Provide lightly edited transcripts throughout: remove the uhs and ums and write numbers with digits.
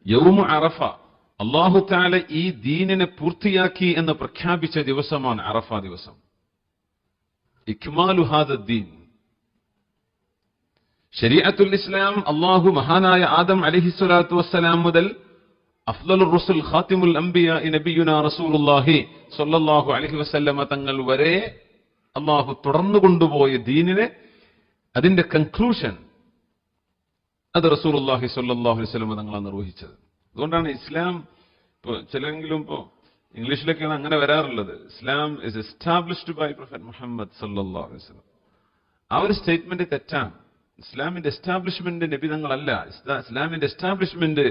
യൗമു അറഫ, അല്ലാഹു തആല ഈ ദീനിനെ പൂർത്തിയാക്കി എന്ന് പ്രഖ്യാപിച്ച ദിവസമാണ് അറഫ ദിവസം. ഇക്മാലു ഹാദദ്ദീൻ, ശരീഅത്തുൽ ഇസ്ലാം അല്ലാഹു മഹാനായ ആദം അലൈഹിസ്സലാത്തു വസ്സലാം മുതൽ അഫ്ളലുർ റസൂൽ ഖാതിമുൽ അംബിയാ നബിയുനാ റസൂലുള്ളാഹി സ്വല്ലല്ലാഹു അലൈഹി വസല്ലമ തങ്ങൾ വരെ അല്ലാഹു തുടർന്നു കൊണ്ടുപോയ ദീനിനെ, അതിന്റെ കൺക്ലൂഷൻ അത് റസൂലുള്ളാഹി സ്വല്ലല്ലാഹു അലൈഹി വസല്ലമ തങ്ങളാണ് നിർവഹിച്ചത്. അതുകൊണ്ടാണ് ഇസ്ലാം, ഇപ്പൊ ചിലെങ്കിലും ഇപ്പോ ഇംഗ്ലീഷിലൊക്കെയാണ് അങ്ങനെ വരാറുള്ളത്, Islam is established by prophet Muhammad സല്ലല്ലാഹു അലൈഹി വസല്ലം. ആ ഒരു സ്റ്റേറ്റ്മെന്റ് തെറ്റാണ്. ഇസ്ലാമിന്റെ എസ്റ്റാബ്ലിഷ്മെന്റ് നബി തങ്ങളല്ല. ഇസ്ലാമിന്റെ എസ്റ്റാബ്ലിഷ്മെന്റ്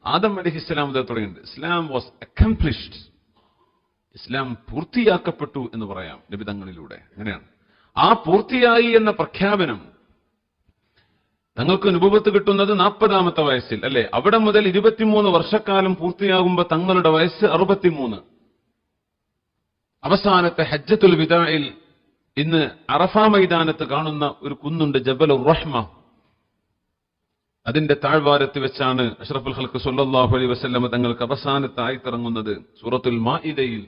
ആദം അലൈഹിസ്സലാം മുതൽ തുടങ്ങിയിട്ടുണ്ട്. ഇസ്ലാം വാസ് അക്കംപ്ലിഷ്ഡ്, ഇസ്ലാം പൂർത്തിയാക്കപ്പെട്ടു എന്ന് പറയാം നബി തങ്ങളിലൂടെ. അങ്ങനെയാണ് ആ പൂർത്തിയായി എന്ന പ്രഖ്യാപനം. തങ്ങൾക്ക് നുബുവത്ത് കിട്ടുന്നത് 40-ാമത്തെ വയസ്സിൽ അല്ലെ? അവിടെ മുതൽ 23 വർഷക്കാലം പൂർത്തിയാകുമ്പോൾ തങ്ങളുടെ വയസ്സ് 63. അവസാനത്തെ ഹജ്ജത്തുൽ വിദാഇൽ ഇന്ന് അറഫ മൈതാനത്ത് കാണുന്ന ഒരു കുന്നുണ്ട്, ജബലുർ റഹ്മ. അതിന്റെ താഴ്വാരത്ത് വെച്ചാണ് അഷ്റഫുൽ ഖൽഖ് സ്വല്ലല്ലാഹു അലൈഹി വസല്ലം തങ്ങൾക്ക് അവസാനത്തെ ആയത്തിറങ്ങുന്നത്. സൂറത്തുൽ മാഇദയിൽ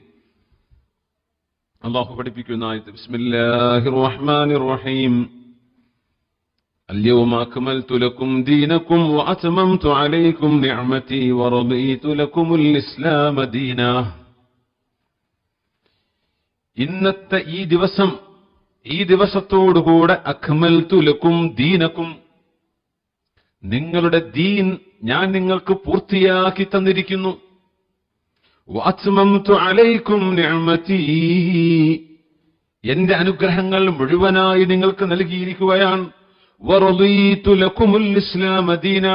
അല്ലാഹു പഠിപ്പിക്കുന്ന ആയത്ത്, ബിസ്മില്ലാഹിർ റഹ്മാനിർ റഹീം, اليوم أكملت لكم دينكم وأتممت عليكم نعمتي ورضيت لكم الإسلام دينا. ഇന്നത്തെ ഈ ദിവസത്തോടുകൂടെ അക്മൽതു ലക്കും ദീനക്കും, നിങ്ങളുടെ ദീൻ ഞാൻ നിങ്ങൾക്ക് പൂർത്തിയാക്കി തന്നിരിക്കുന്നു. വഅത്മംതു അലൈക്കും നിഅമതി, എന്റെ അനുഗ്രഹങ്ങൾ മുഴുവനായി നിങ്ങൾക്ക് നൽകിയിരിക്കുകയാണ്. വറദീതു ലക്കുമുൽ ഇസ്ലാമ ദീന,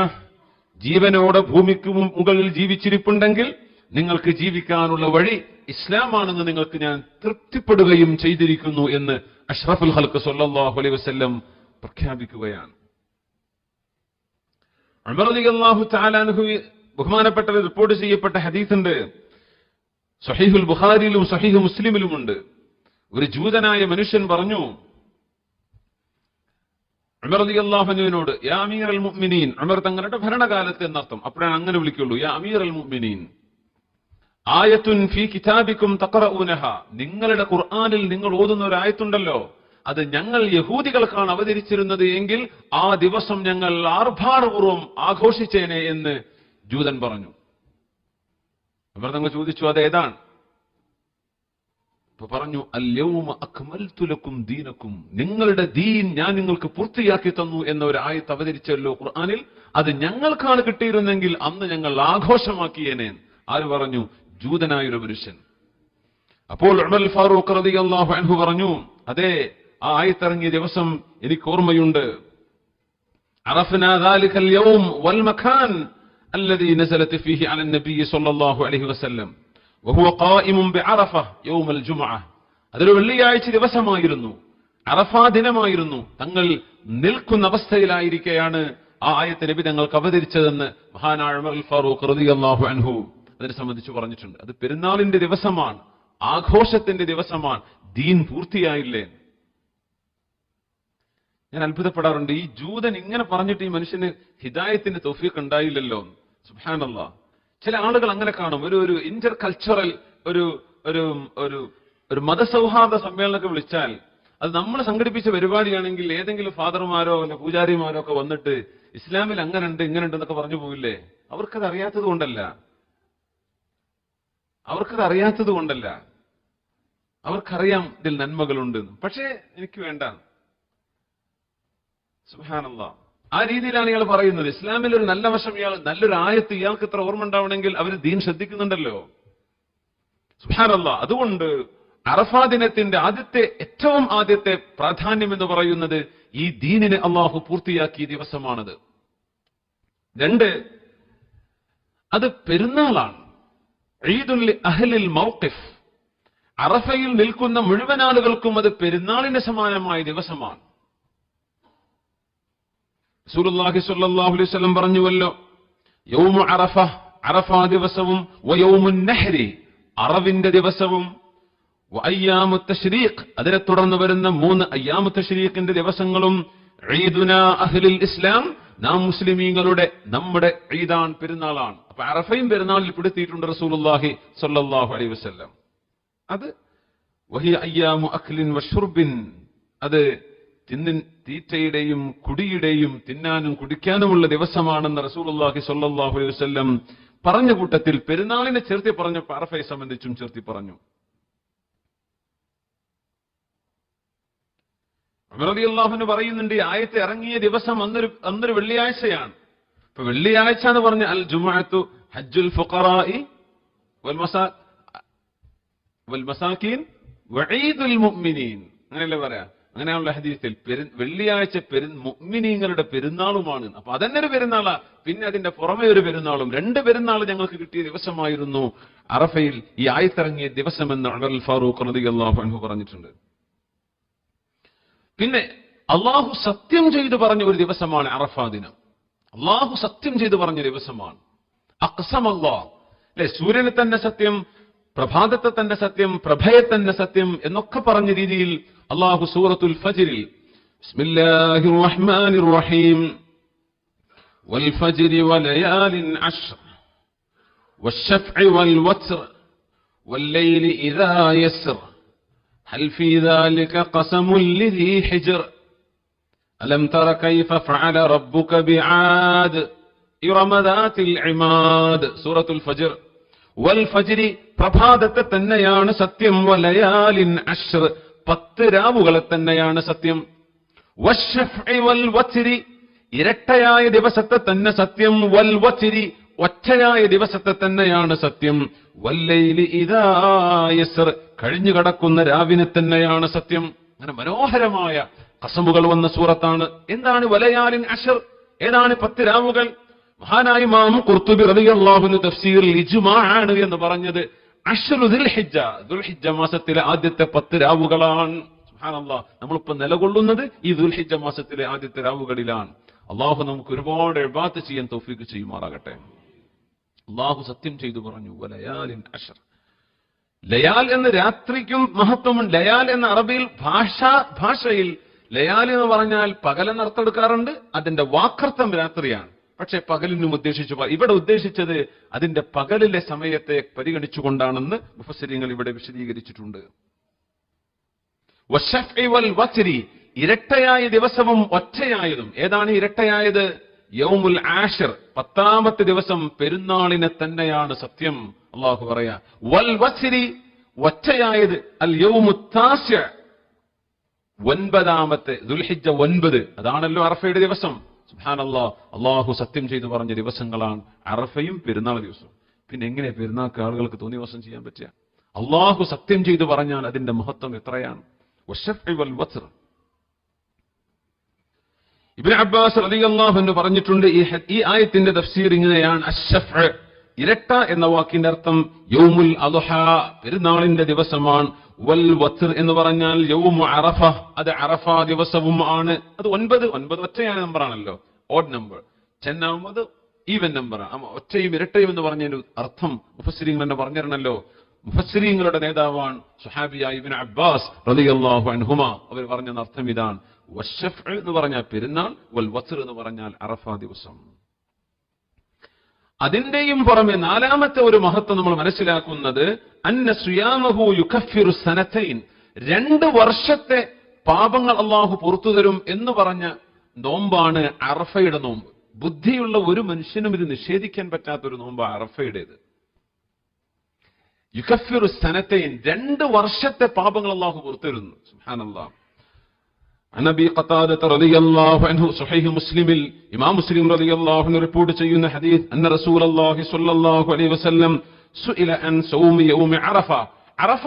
ജീവനോടെ ഭൂമിക്ക് മുകളിൽ ജീവിച്ചിരിപ്പുണ്ടെങ്കിൽ നിങ്ങൾക്ക് ജീവിക്കാനുള്ള വഴി ഇസ്ലാമാണെന്ന് നിങ്ങൾക്ക് ഞാൻ തൃപ്തിപ്പെടുകയും ചെയ്തിരിക്കുന്നു എന്ന് അഷ്റഫുൽ ഖൽഖ് സ്വല്ലല്ലാഹു അലൈഹി വസല്ലം പ്രഖ്യാപിക്കുകയാണ്. ഉമർ റളിയല്ലാഹു തആല അൻഹു ബഹുമാനപ്പെട്ടവർ റിപ്പോർട്ട് ചെയ്യപ്പെട്ട ഹദീസുണ്ട്, സ്വഹീഹുൽ ബുഖാരിയിലും സ്വഹീഹ് മുസ്ലിമിലുമുണ്ട്. ഒരു ജൂതനായ മനുഷ്യൻ പറഞ്ഞു ഉമർ റളിയല്ലാഹു അൻഹുവിനോട്, യാ അമീറൽ മുഅ്മിനീൻ, ഉമർ തങ്ങളുടെ ഭരണകാലത്ത് എന്നർത്ഥം, അപ്പോഴാണ് അങ്ങനെ വിളിക്കുള്ളൂ, യാ അമീറൽ മുഅ്മിനീൻ, ആയത്തുൻ ഫീ കിതാബിക്കും തഖറഊനഹ, നിങ്ങളുടെ ഖുർആനിൽ നിങ്ങൾ ഓതുന്ന ഒരു ആയത്തുണ്ടല്ലോ, അത് ഞങ്ങൾ യഹൂദികൾക്കാണ് അവതരിച്ചിരുന്നത് എങ്കിൽ ആ ദിവസം ഞങ്ങൾ ആർഭാടപൂർവ്വം ആഘോഷിച്ചേനെ എന്ന് ജൂതൻ പറഞ്ഞു. ഉമർ തങ്ങൾ ചോദിച്ചു, അത് ഏതാണ്? അപ്പൊ പറഞ്ഞു, അൽയൗമ അക്മൽതു ലക്കും ദീനക്കും, നിങ്ങളുടെ ദീൻ ഞാൻ നിങ്ങൾക്ക് പൂർത്തിയാക്കി തന്നു എന്ന ഒരു ആയത്ത് അവതരിച്ചല്ലോ ഖുർആനിൽ, അത് ഞങ്ങൾക്കാണ് കിട്ടിയിരുന്നെങ്കിൽ അന്ന് ഞങ്ങൾ ആഘോഷമാക്കിയേനെ. ആര് പറഞ്ഞു? ജൂതനായൊരു മനുഷ്യൻ. അപ്പോൾ ഉമർ ഫാറൂഖ് റളിയല്ലാഹു അൻഹു പറഞ്ഞു, അതെ, ആ ആയത്തിറങ്ങിയ ദിവസം എനിക്ക് ഓർമ്മയുണ്ട്. അറഫ്നാ ദാലികൽ യൗം വൽ മകാൻ الذي نزلت فيه على النبي صلى الله عليه وسلم وهو قائم بعرفة يوم الجمعة. അതൊരു വെള്ളിയാഴ്ച ദിവസമായിരുന്നു, അറഫാ ദിനമായിരുന്നു. തങ്ങൾ നിൽക്കുന്ന അവസ്ഥയിലായിരിക്കെയാണ് ആ ആയത്ത് നബി തങ്ങൾക്ക് അവതരിച്ചതെന്ന് മഹാനായ ഉമർ ഫാറൂഖ് റളിയല്ലാഹു അൻഹു അതിനെ സംബന്ധിച്ച് പറഞ്ഞിട്ടുണ്ട്. അത് പെരുന്നാളിന്റെ ദിവസമാണ്, ആഘോഷത്തിന്റെ ദിവസമാണ്, ദീൻ പൂർത്തിയായില്ലേ. ഞാൻ അത്ഭുതപ്പെടാറുണ്ട്, ഈ ജൂതൻ ഇങ്ങനെ പറഞ്ഞിട്ട് ഈ മനുഷ്യന് ഹിദായത്തിന്റെ തൗഫീഖ് ഉണ്ടായില്ലല്ലോ. സുബ്ഹാനല്ലാഹ്. ചില ആളുകൾ അങ്ങനെ കാണും, ഒരു ഇന്റർ കൾച്ചറൽ ഒരു ഒരു ഒരു ഒരു മതസൗഹാർദ്ദ സമ്മേളനമൊക്കെ വിളിച്ചാൽ അത് നമ്മൾ സംഘടിപ്പിച്ച പരിപാടിയാണെങ്കിൽ ഏതെങ്കിലും ഫാദർമാരോ അല്ലെ പൂജാരിമാരോ ഒക്കെ വന്നിട്ട് ഇസ്ലാമിൽ അങ്ങനെയുണ്ട് ഇങ്ങനെയുണ്ട് എന്നൊക്കെ പറഞ്ഞു പോവില്ലേ? അവർക്കത് അറിയാത്തത് കൊണ്ടല്ല, അവർക്കറിയാം ഇതിൽ നന്മകളുണ്ട്. പക്ഷേ എനിക്ക് വേണ്ട. സുബ്ഹാനല്ലാഹ്. ആ രീതിയിലാണ് ഇയാൾ പറയുന്നത്. ഇസ്ലാമിൽ ഒരു നല്ല വശം, ഇയാൾ നല്ലൊരു ആയത്ത് ഇയാൾക്ക് ഇത്ര ഓർമ്മ ഉണ്ടാവണമെങ്കിൽ അവർ ദീൻ ശ്രദ്ധിക്കുന്നുണ്ടല്ലോ. സുബ്ഹാനല്ലാഹ്. അതുകൊണ്ട് അറഫാ ദിനത്തിന്റെ ഏറ്റവും ആദ്യത്തെ പ്രാധാന്യം എന്ന് പറയുന്നത് ഈ ദീനിനെ അള്ളാഹു പൂർത്തിയാക്കിയ ദിവസമാണത്. 2, അത് പെരുന്നാളാണ്. ഈദുൽ അഹ്ലിൽ മൗഖിഫ്. അറഫയിൽ നിൽക്കുന്ന മുഴുവൻ ആളുകൾക്കും അത് പെരുന്നാളിന് സമാനമായ ദിവസമാണ്. റസൂലുള്ളാഹി സ്വല്ലല്ലാഹു അലൈഹി വസല്ലം പറഞ്ഞുവല്ലോ, യൗമു അറഫ, അറഫാ ദിവസവും, വയൗമുൻ നഹ്രി, അറവിന്റെ ദിവസവും, വഅയ്യാമു തശ്രീഖ്, അതിനെ തുടർന്ന് വരുന്ന 3 അയ്യാമു തശ്രീഖിന്റെ ദിവസങ്ങളും, ഈദുനാ അഹ്ലുൽ ഇസ്ലാം, നാം മുസ്ലിമീങ്ങളുടെ നമ്മുടെ ഈദാൻ പെരുന്നാളാണ്. അപ്പൊ അറഫയും പെരുന്നാളിൽ പെടുത്തിയിട്ടുണ്ട് റസൂലുള്ളാഹി സ്വല്ലല്ലാഹു അലൈഹി വസല്ലം. അത് വഹിയ അയ്യാമു അഖ്ലിൻ വശുർബിൻ, അത് തീറ്റയുടെയും കുടിയുടെയും തിന്നാനും കുടിക്കാനുമുള്ള ദിവസമാണെന്ന് റസൂലുള്ളാഹി സ്വല്ലല്ലാഹു അലൈഹി വസല്ലം പറഞ്ഞ കൂട്ടത്തിൽ പെരുന്നാളിനെ ചേർത്തി പറഞ്ഞപ്പോൾ അറഫയെ സംബന്ധിച്ചും ചേർത്തി പറഞ്ഞു. ഉമർ റളിയല്ലാഹു അൻഹു പറയുന്നുണ്ട്, ഈ ആയത്ത് ഇറങ്ങിയ ദിവസം അന്നൊരു വെള്ളിയാഴ്ചയാണ്. ഇപ്പൊ വെള്ളിയാഴ്ച എന്ന് പറഞ്ഞ അൽ ജുമുഅത്തു ഹജ്ജുൽ ഫുഖറാഇ വൽ മസാകീൻ വഈദുൽ മുഅ്മിനീൻ, അങ്ങനെയല്ലേ പറയാ? അങ്ങനെയാണല്ലോ ഹദീസിൽ. വെള്ളിയാഴ്ച മുഅ്മിനീങ്ങളുടെ പെരുന്നാളുമാണ്. അപ്പൊ അതന്നെ ഒരു പെരുന്നാളാ. പിന്നെ അതിന്റെ പുറമെ ഒരു പെരുന്നാളും, രണ്ട് പെരുന്നാൾ ഞങ്ങൾക്ക് കിട്ടിയ ദിവസമായിരുന്നു അറഫയിൽ ഈ ആയത്തിറങ്ങിയ ദിവസമെന്ന് ഉമർ ഫാറൂഖ് റളിയല്ലാഹു അൻഹു പറഞ്ഞിട്ടുണ്ട്. പിന്നെ അള്ളാഹു സത്യം ചെയ്തു പറഞ്ഞ ഒരു ദിവസമാണ് അറഫാ ദിനം. അള്ളാഹു സത്യം ചെയ്തു പറഞ്ഞ ദിവസമാണ്. അഖ്സം അല്ലാഹ്, അല്ലെ? സൂര്യനെ തന്നെ സത്യം, പ്രഭാതത്തെ തന്നെ സത്യം, പ്രഭയെ തന്നെ സത്യം എന്നൊക്കെ പറഞ്ഞ രീതിയിൽ അള്ളാഹു സൂറത്തുൽ ഫജ്റിൽ ബിസ്മില്ലാഹിർ റഹ്മാനിർ റഹീം വൽ ഫജ്രി വലയാലിൻ അശ്ർ വശഫ്ഇ വൽ വത്ർ വല്ലൈലി ഇദാ യസ്ർ ഹൽ ഫീ ദാലിക ഖസമുൻ ലിദീ ഹിജ്ർ അലം തറ കൈഫ ഫഅല റബ്ബുക ബിആദ് ഇറമ ദാതിൽ ഇമാദ്. സൂറത്തുൽ ഫജ്ർ. വൽ ഫജ്രി, പ്രഭാതത്തെ തന്നെയാണ് സത്യം. വലയാലിൻ അശ്ർ, 10 രാവുകളെ തന്നെയാണ് സത്യം. വശഫ്ഇ വൽ വത്രി, ഇരട്ടയായ ദിവസത്തെ തന്നെ സത്യം. വൽ വത്രി, ഒറ്റയായ ദിവസത്തെ തന്നെയാണ് സത്യം. വല്ലൈലി ഇദാ യസ്ർ, കഴിഞ്ഞു കടക്കുന്ന രാവിനെ തന്നെയാണ് സത്യം. അങ്ങനെ മനോഹരമായ ഖസമുകൾ വന്ന സൂറത്താണ്. എന്താണ് വലയാലിൻ അശ്ർ? ഏതാണ് 10 രാവുകൾ? മഹാനായ ഇമാം ഖുർത്തുബി റളിയല്ലാഹു അൻഹു തഫ്സീറിൽ ഇജ്മാഅാണ് എന്ന് പറഞ്ഞത് അശ്റു ദുൽഹിജ്ജ മാസത്തിലെ ആദ്യത്തെ 10 രാവുകളാണ്. സുബ്ഹാനല്ലാഹ്, നമ്മളിപ്പോ നിലകൊള്ളുന്നത് ഈ ദുൽഹിജ്ജ മാസത്തിലെ ആദ്യത്തെ രാവുകളിലാണ്. അള്ളാഹു നമുക്ക് ഒരുപാട് ഇബാദത്ത് ചെയ്യാൻ തൗഫീഖ് ചെയ്യുമാറാകട്ടെ. അള്ളാഹു സത്യം ചെയ്തു പറഞ്ഞു വലയാലിൻ അശ്ർ. ലയാൽ എന്ന രാത്രിക്കും മഹത്വമുണ്ട്. ലയാൽ എന്ന അറബിയിൽ ഭാഷയിൽ ലയാൽ എന്ന് പറഞ്ഞാൽ പകലെന്ന് അർത്ഥമെടുക്കാറുണ്ട്. അതിന്റെ വാക്കർത്ഥം രാത്രിയാണ്. പക്ഷെ പകലിനും ഉദ്ദേശിച്ചു, ഇവിടെ ഉദ്ദേശിച്ചത് അതിന്റെ പകലിലെ സമയത്തെ പരിഗണിച്ചുകൊണ്ടാണെന്ന് മുഫസ്സിരീങ്ങൾ ഇവിടെ വിശദീകരിച്ചിട്ടുണ്ട്. വശഫ്ഇ വൽ വത്രി, ഇരട്ടയായ ദിവസവും ഒറ്റയായതും. ഏതാണ് ഇരട്ടയായത്? യൗമുൽ ആഷിർ, 10ാമത്തെ ദിവസം പെരുന്നാളിനെ തന്നെയാണ് സത്യം. അള്ളാഹു പറയാ വൽ വത്രി, ഒറ്റയായത് അൽ യൗമുത് താസിഅ, 9ാമത്തെ ദുൽഹിജ്ജ 9, അതാണല്ലോ അറഫയുടെ ദിവസം. സുബ്ഹാനല്ലാഹ്, അള്ളാഹു സത്യം ചെയ്തു പറഞ്ഞ ദിവസങ്ങളാണ് അറഫയും പെരുന്നാൾ ദിവസവും. പിന്നെ എങ്ങനെ പെരുന്നാൾക്ക് ആളുകൾക്ക് തോന്നിയ ദിവസം ചെയ്യാൻ പറ്റുക? അള്ളാഹു സത്യം ചെയ്തു പറഞ്ഞാൽ അതിന്റെ മഹത്വം എത്രയാണ്. വശഫ്ഇ വൽ വത്ർ. ഇബ്നു അബ്ബാസ് റളിയല്ലാഹു അൻഹു പറഞ്ഞിട്ടുണ്ട്, ഈ ആയത്തിന്റെ തഫ്സീർ ഇങ്ങനെയാണ്: അശ്ശഫ്അ, ഇരട്ട എന്ന വാക്കിന്റെ അർത്ഥം യൗമുൽ അദ്ഹ, പെരുന്നാളിന്റെ ദിവസമാണ്. വൽ വത്ർ എന്ന് പറഞ്ഞാൽ യൗമു അറഫ, അത് അറഫ ദിവസവും ആണ്. അത് 9 ഒറ്റയായ നമ്പറാണല്ലോ, ഓഡ് നമ്പർ. 10 ആവുന്നത് ഈവൻ നമ്പർ. ഒറ്റയും ഇരട്ടയും എന്ന് പറഞ്ഞൊരു അർത്ഥം മുഫസ്സിരീങ്ങൾ തന്നെ പറഞ്ഞിരണല്ലോ. മുഫസ്സിരീങ്ങളുടെ നേതാവാണ് സ്വഹാബിയായ ഇബ്നു അബ്ബാസ് റളിയല്ലാഹു അൻഹുമ. അവർ പറഞ്ഞ അർത്ഥം ഇതാണ്: വശഫ്അ എന്ന് പറഞ്ഞാൽ പെരുന്നാൾ, വൽ വത്ർ എന്ന് പറഞ്ഞാൽ അറഫ ദിവസം. അതിന്റെയും പുറമെ 4ാമത്തെ ഒരു മഹത്വം നമ്മൾ മനസ്സിലാക്കുന്നത് അന്ന സിയാമഹു യുകഫിറു സനതൈൻ, 2 വർഷത്തെ പാപങ്ങൾ അള്ളാഹു പുറത്തു തരും എന്ന് പറഞ്ഞ നോമ്പാണ് അറഫയുടെ നോമ്പ്. ബുദ്ധിയുള്ള ഒരു മനുഷ്യനും ഇത് നിഷേധിക്കാൻ പറ്റാത്തൊരു നോമ്പ് അറഫയുടേത്. യുകഫിറു സനതൈൻ, 2 വർഷത്തെ പാപങ്ങൾ അള്ളാഹു പുറത്തു തരുന്നു. സുബ്ഹാനല്ലാഹ്. അനബി ഖതാദത റളിയല്ലാഹു അൻഹു സ്വഹീഹ് മുസ്ലിമിൽ ഇമാം മുസ്ലിം റളിയല്ലാഹു അൻഹു റിപ്പോർട്ട് ചെയ്യുന്ന ഹദീസ്, അന്ന റസൂലുള്ളാഹി സ്വല്ലല്ലാഹു അലൈഹി വസല്ലം സുഇല അൻ സൗമി യൗമി അറഫ, അറഫ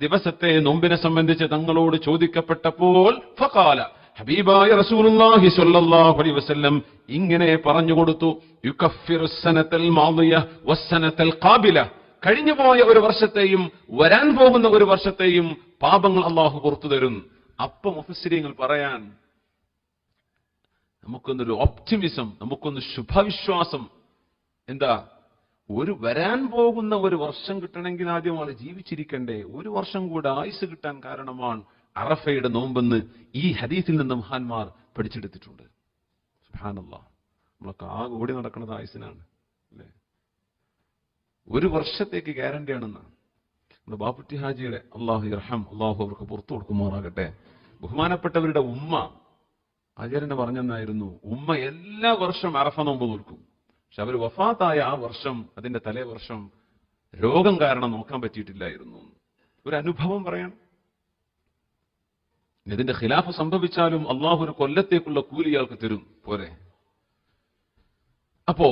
ദിവസത്തെ നോമ്പിനെ സംബന്ധിച്ച് തങ്ങളോട് ചോദിക്കപ്പെട്ടപ്പോൾ ഫഖാല, ഹബീബായ റസൂലുള്ളാഹി സ്വല്ലല്ലാഹു അലൈഹി വസല്ലം ഇങ്ങനെ പറഞ്ഞു കൊടുത്തു: യുകഫിറു സനതൽ മാദിയ വസ്സനതൽ ഖാബില, കഴിഞ്ഞുപോയ ഒരു വർഷത്തെയും വരാൻ പോകുന്ന ഒരു വർഷത്തെയും പാപങ്ങൾ അള്ളാഹു പുറത്തു തരും. അപ്പൊ മുഫസ്സിരീങ്ങൾ പറയാൻ, നമുക്കൊന്നൊരു ഓപ്റ്റിമിസം, നമുക്കൊന്ന് ശുഭവിശ്വാസം. എന്താ? ഒരു വരാൻ പോകുന്ന ഒരു വർഷം കിട്ടണമെങ്കിൽ ആദ്യം ആൾ ജീവിച്ചിരിക്കണ്ടേ. ഒരു വർഷം കൂടെ ആയുസ് കിട്ടാൻ കാരണമാണ് അറഫയുടെ നോമ്പെന്ന് ഈ ഹദീസിൽ നിന്ന് മഹാന്മാർ പഠിച്ചെടുത്തിട്ടുണ്ട്. സുബ്ഹാനല്ലാഹ്. നമ്മളൊക്കെ ആകെ ഓടി നടക്കുന്നത് ആയുസിനാണ് അല്ലെ. 1 വർഷത്തേക്ക് ഗ്യാരണ്ടിയാണെന്നാണ് നമ്മുടെ ബാപ്പുട്ടി ഹാജിയുടെ അള്ളാഹു ഇർഹം, അള്ളാഹു അവർക്ക് പുറത്തു കൊടുക്കുമാറാകട്ടെ. ബഹുമാനപ്പെട്ടവരുടെ ഉമ്മ ആചാര്യനെ പറഞ്ഞെന്നായിരുന്നു, ഉമ്മ എല്ലാ വർഷം അറഫ നോമ്പ് നോൽക്കും. പക്ഷെ അവർ വഫാത്തായ ആ വർഷം, അതിന്റെ തലേ വർഷം രോഗം കാരണം നോക്കാൻ പറ്റിയിട്ടില്ലായിരുന്നു. ഒരു അനുഭവം പറയാം. ഇതിന്റെ ഖിലാഫ് സംഭവിച്ചാലും അള്ളാഹു ഒരു കൊല്ലത്തേക്കുള്ള കൂലി ഇയാൾക്ക് തരും പോരെ. അപ്പോ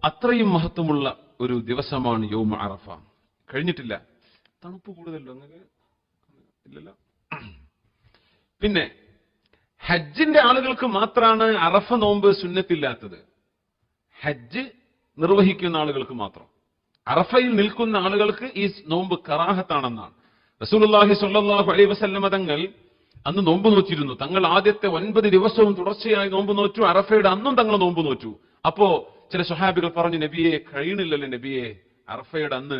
അത്രയും മഹത്വമുള്ള ഒരു ദിവസമാണ് യൗമ അറഫ. കഴിഞ്ഞിട്ടില്ല. തണുപ്പ് കൂടുതലല്ലോ നിങ്ങൾക്ക്? ഇല്ലല്ലോ. പിന്നെ ഹജ്ജിന്റെ ആളുകൾക്ക് മാത്രമാണ് അറഫ നോമ്പ് സുന്നത്തില്ലാത്തത്. ഹജ്ജ് നിർവഹിക്കുന്ന ആളുകൾക്ക് മാത്രം. അറഫയിൽ നിൽക്കുന്ന ആളുകൾക്ക് ഈ നോമ്പ് കറാഹത്താണെന്നാണ്. റസൂലുള്ളാഹി സ്വല്ലല്ലാഹു അലൈഹി വസല്ലമ തങ്ങൾ അന്ന് നോമ്പ് നോറ്റിരുന്നു. തങ്ങൾ ആദ്യത്തെ 9 ദിവസവും തുടർച്ചയായി നോമ്പ് നോറ്റു. അറഫയുടെ അന്നും തങ്ങൾ നോമ്പ് നോറ്റു. അപ്പോ ചില സ്വഹാബികൾ പറഞ്ഞു, നബിയെ കഴിയണില്ലല്ലോ നബിയെ, അറഫയുടെ അന്ന്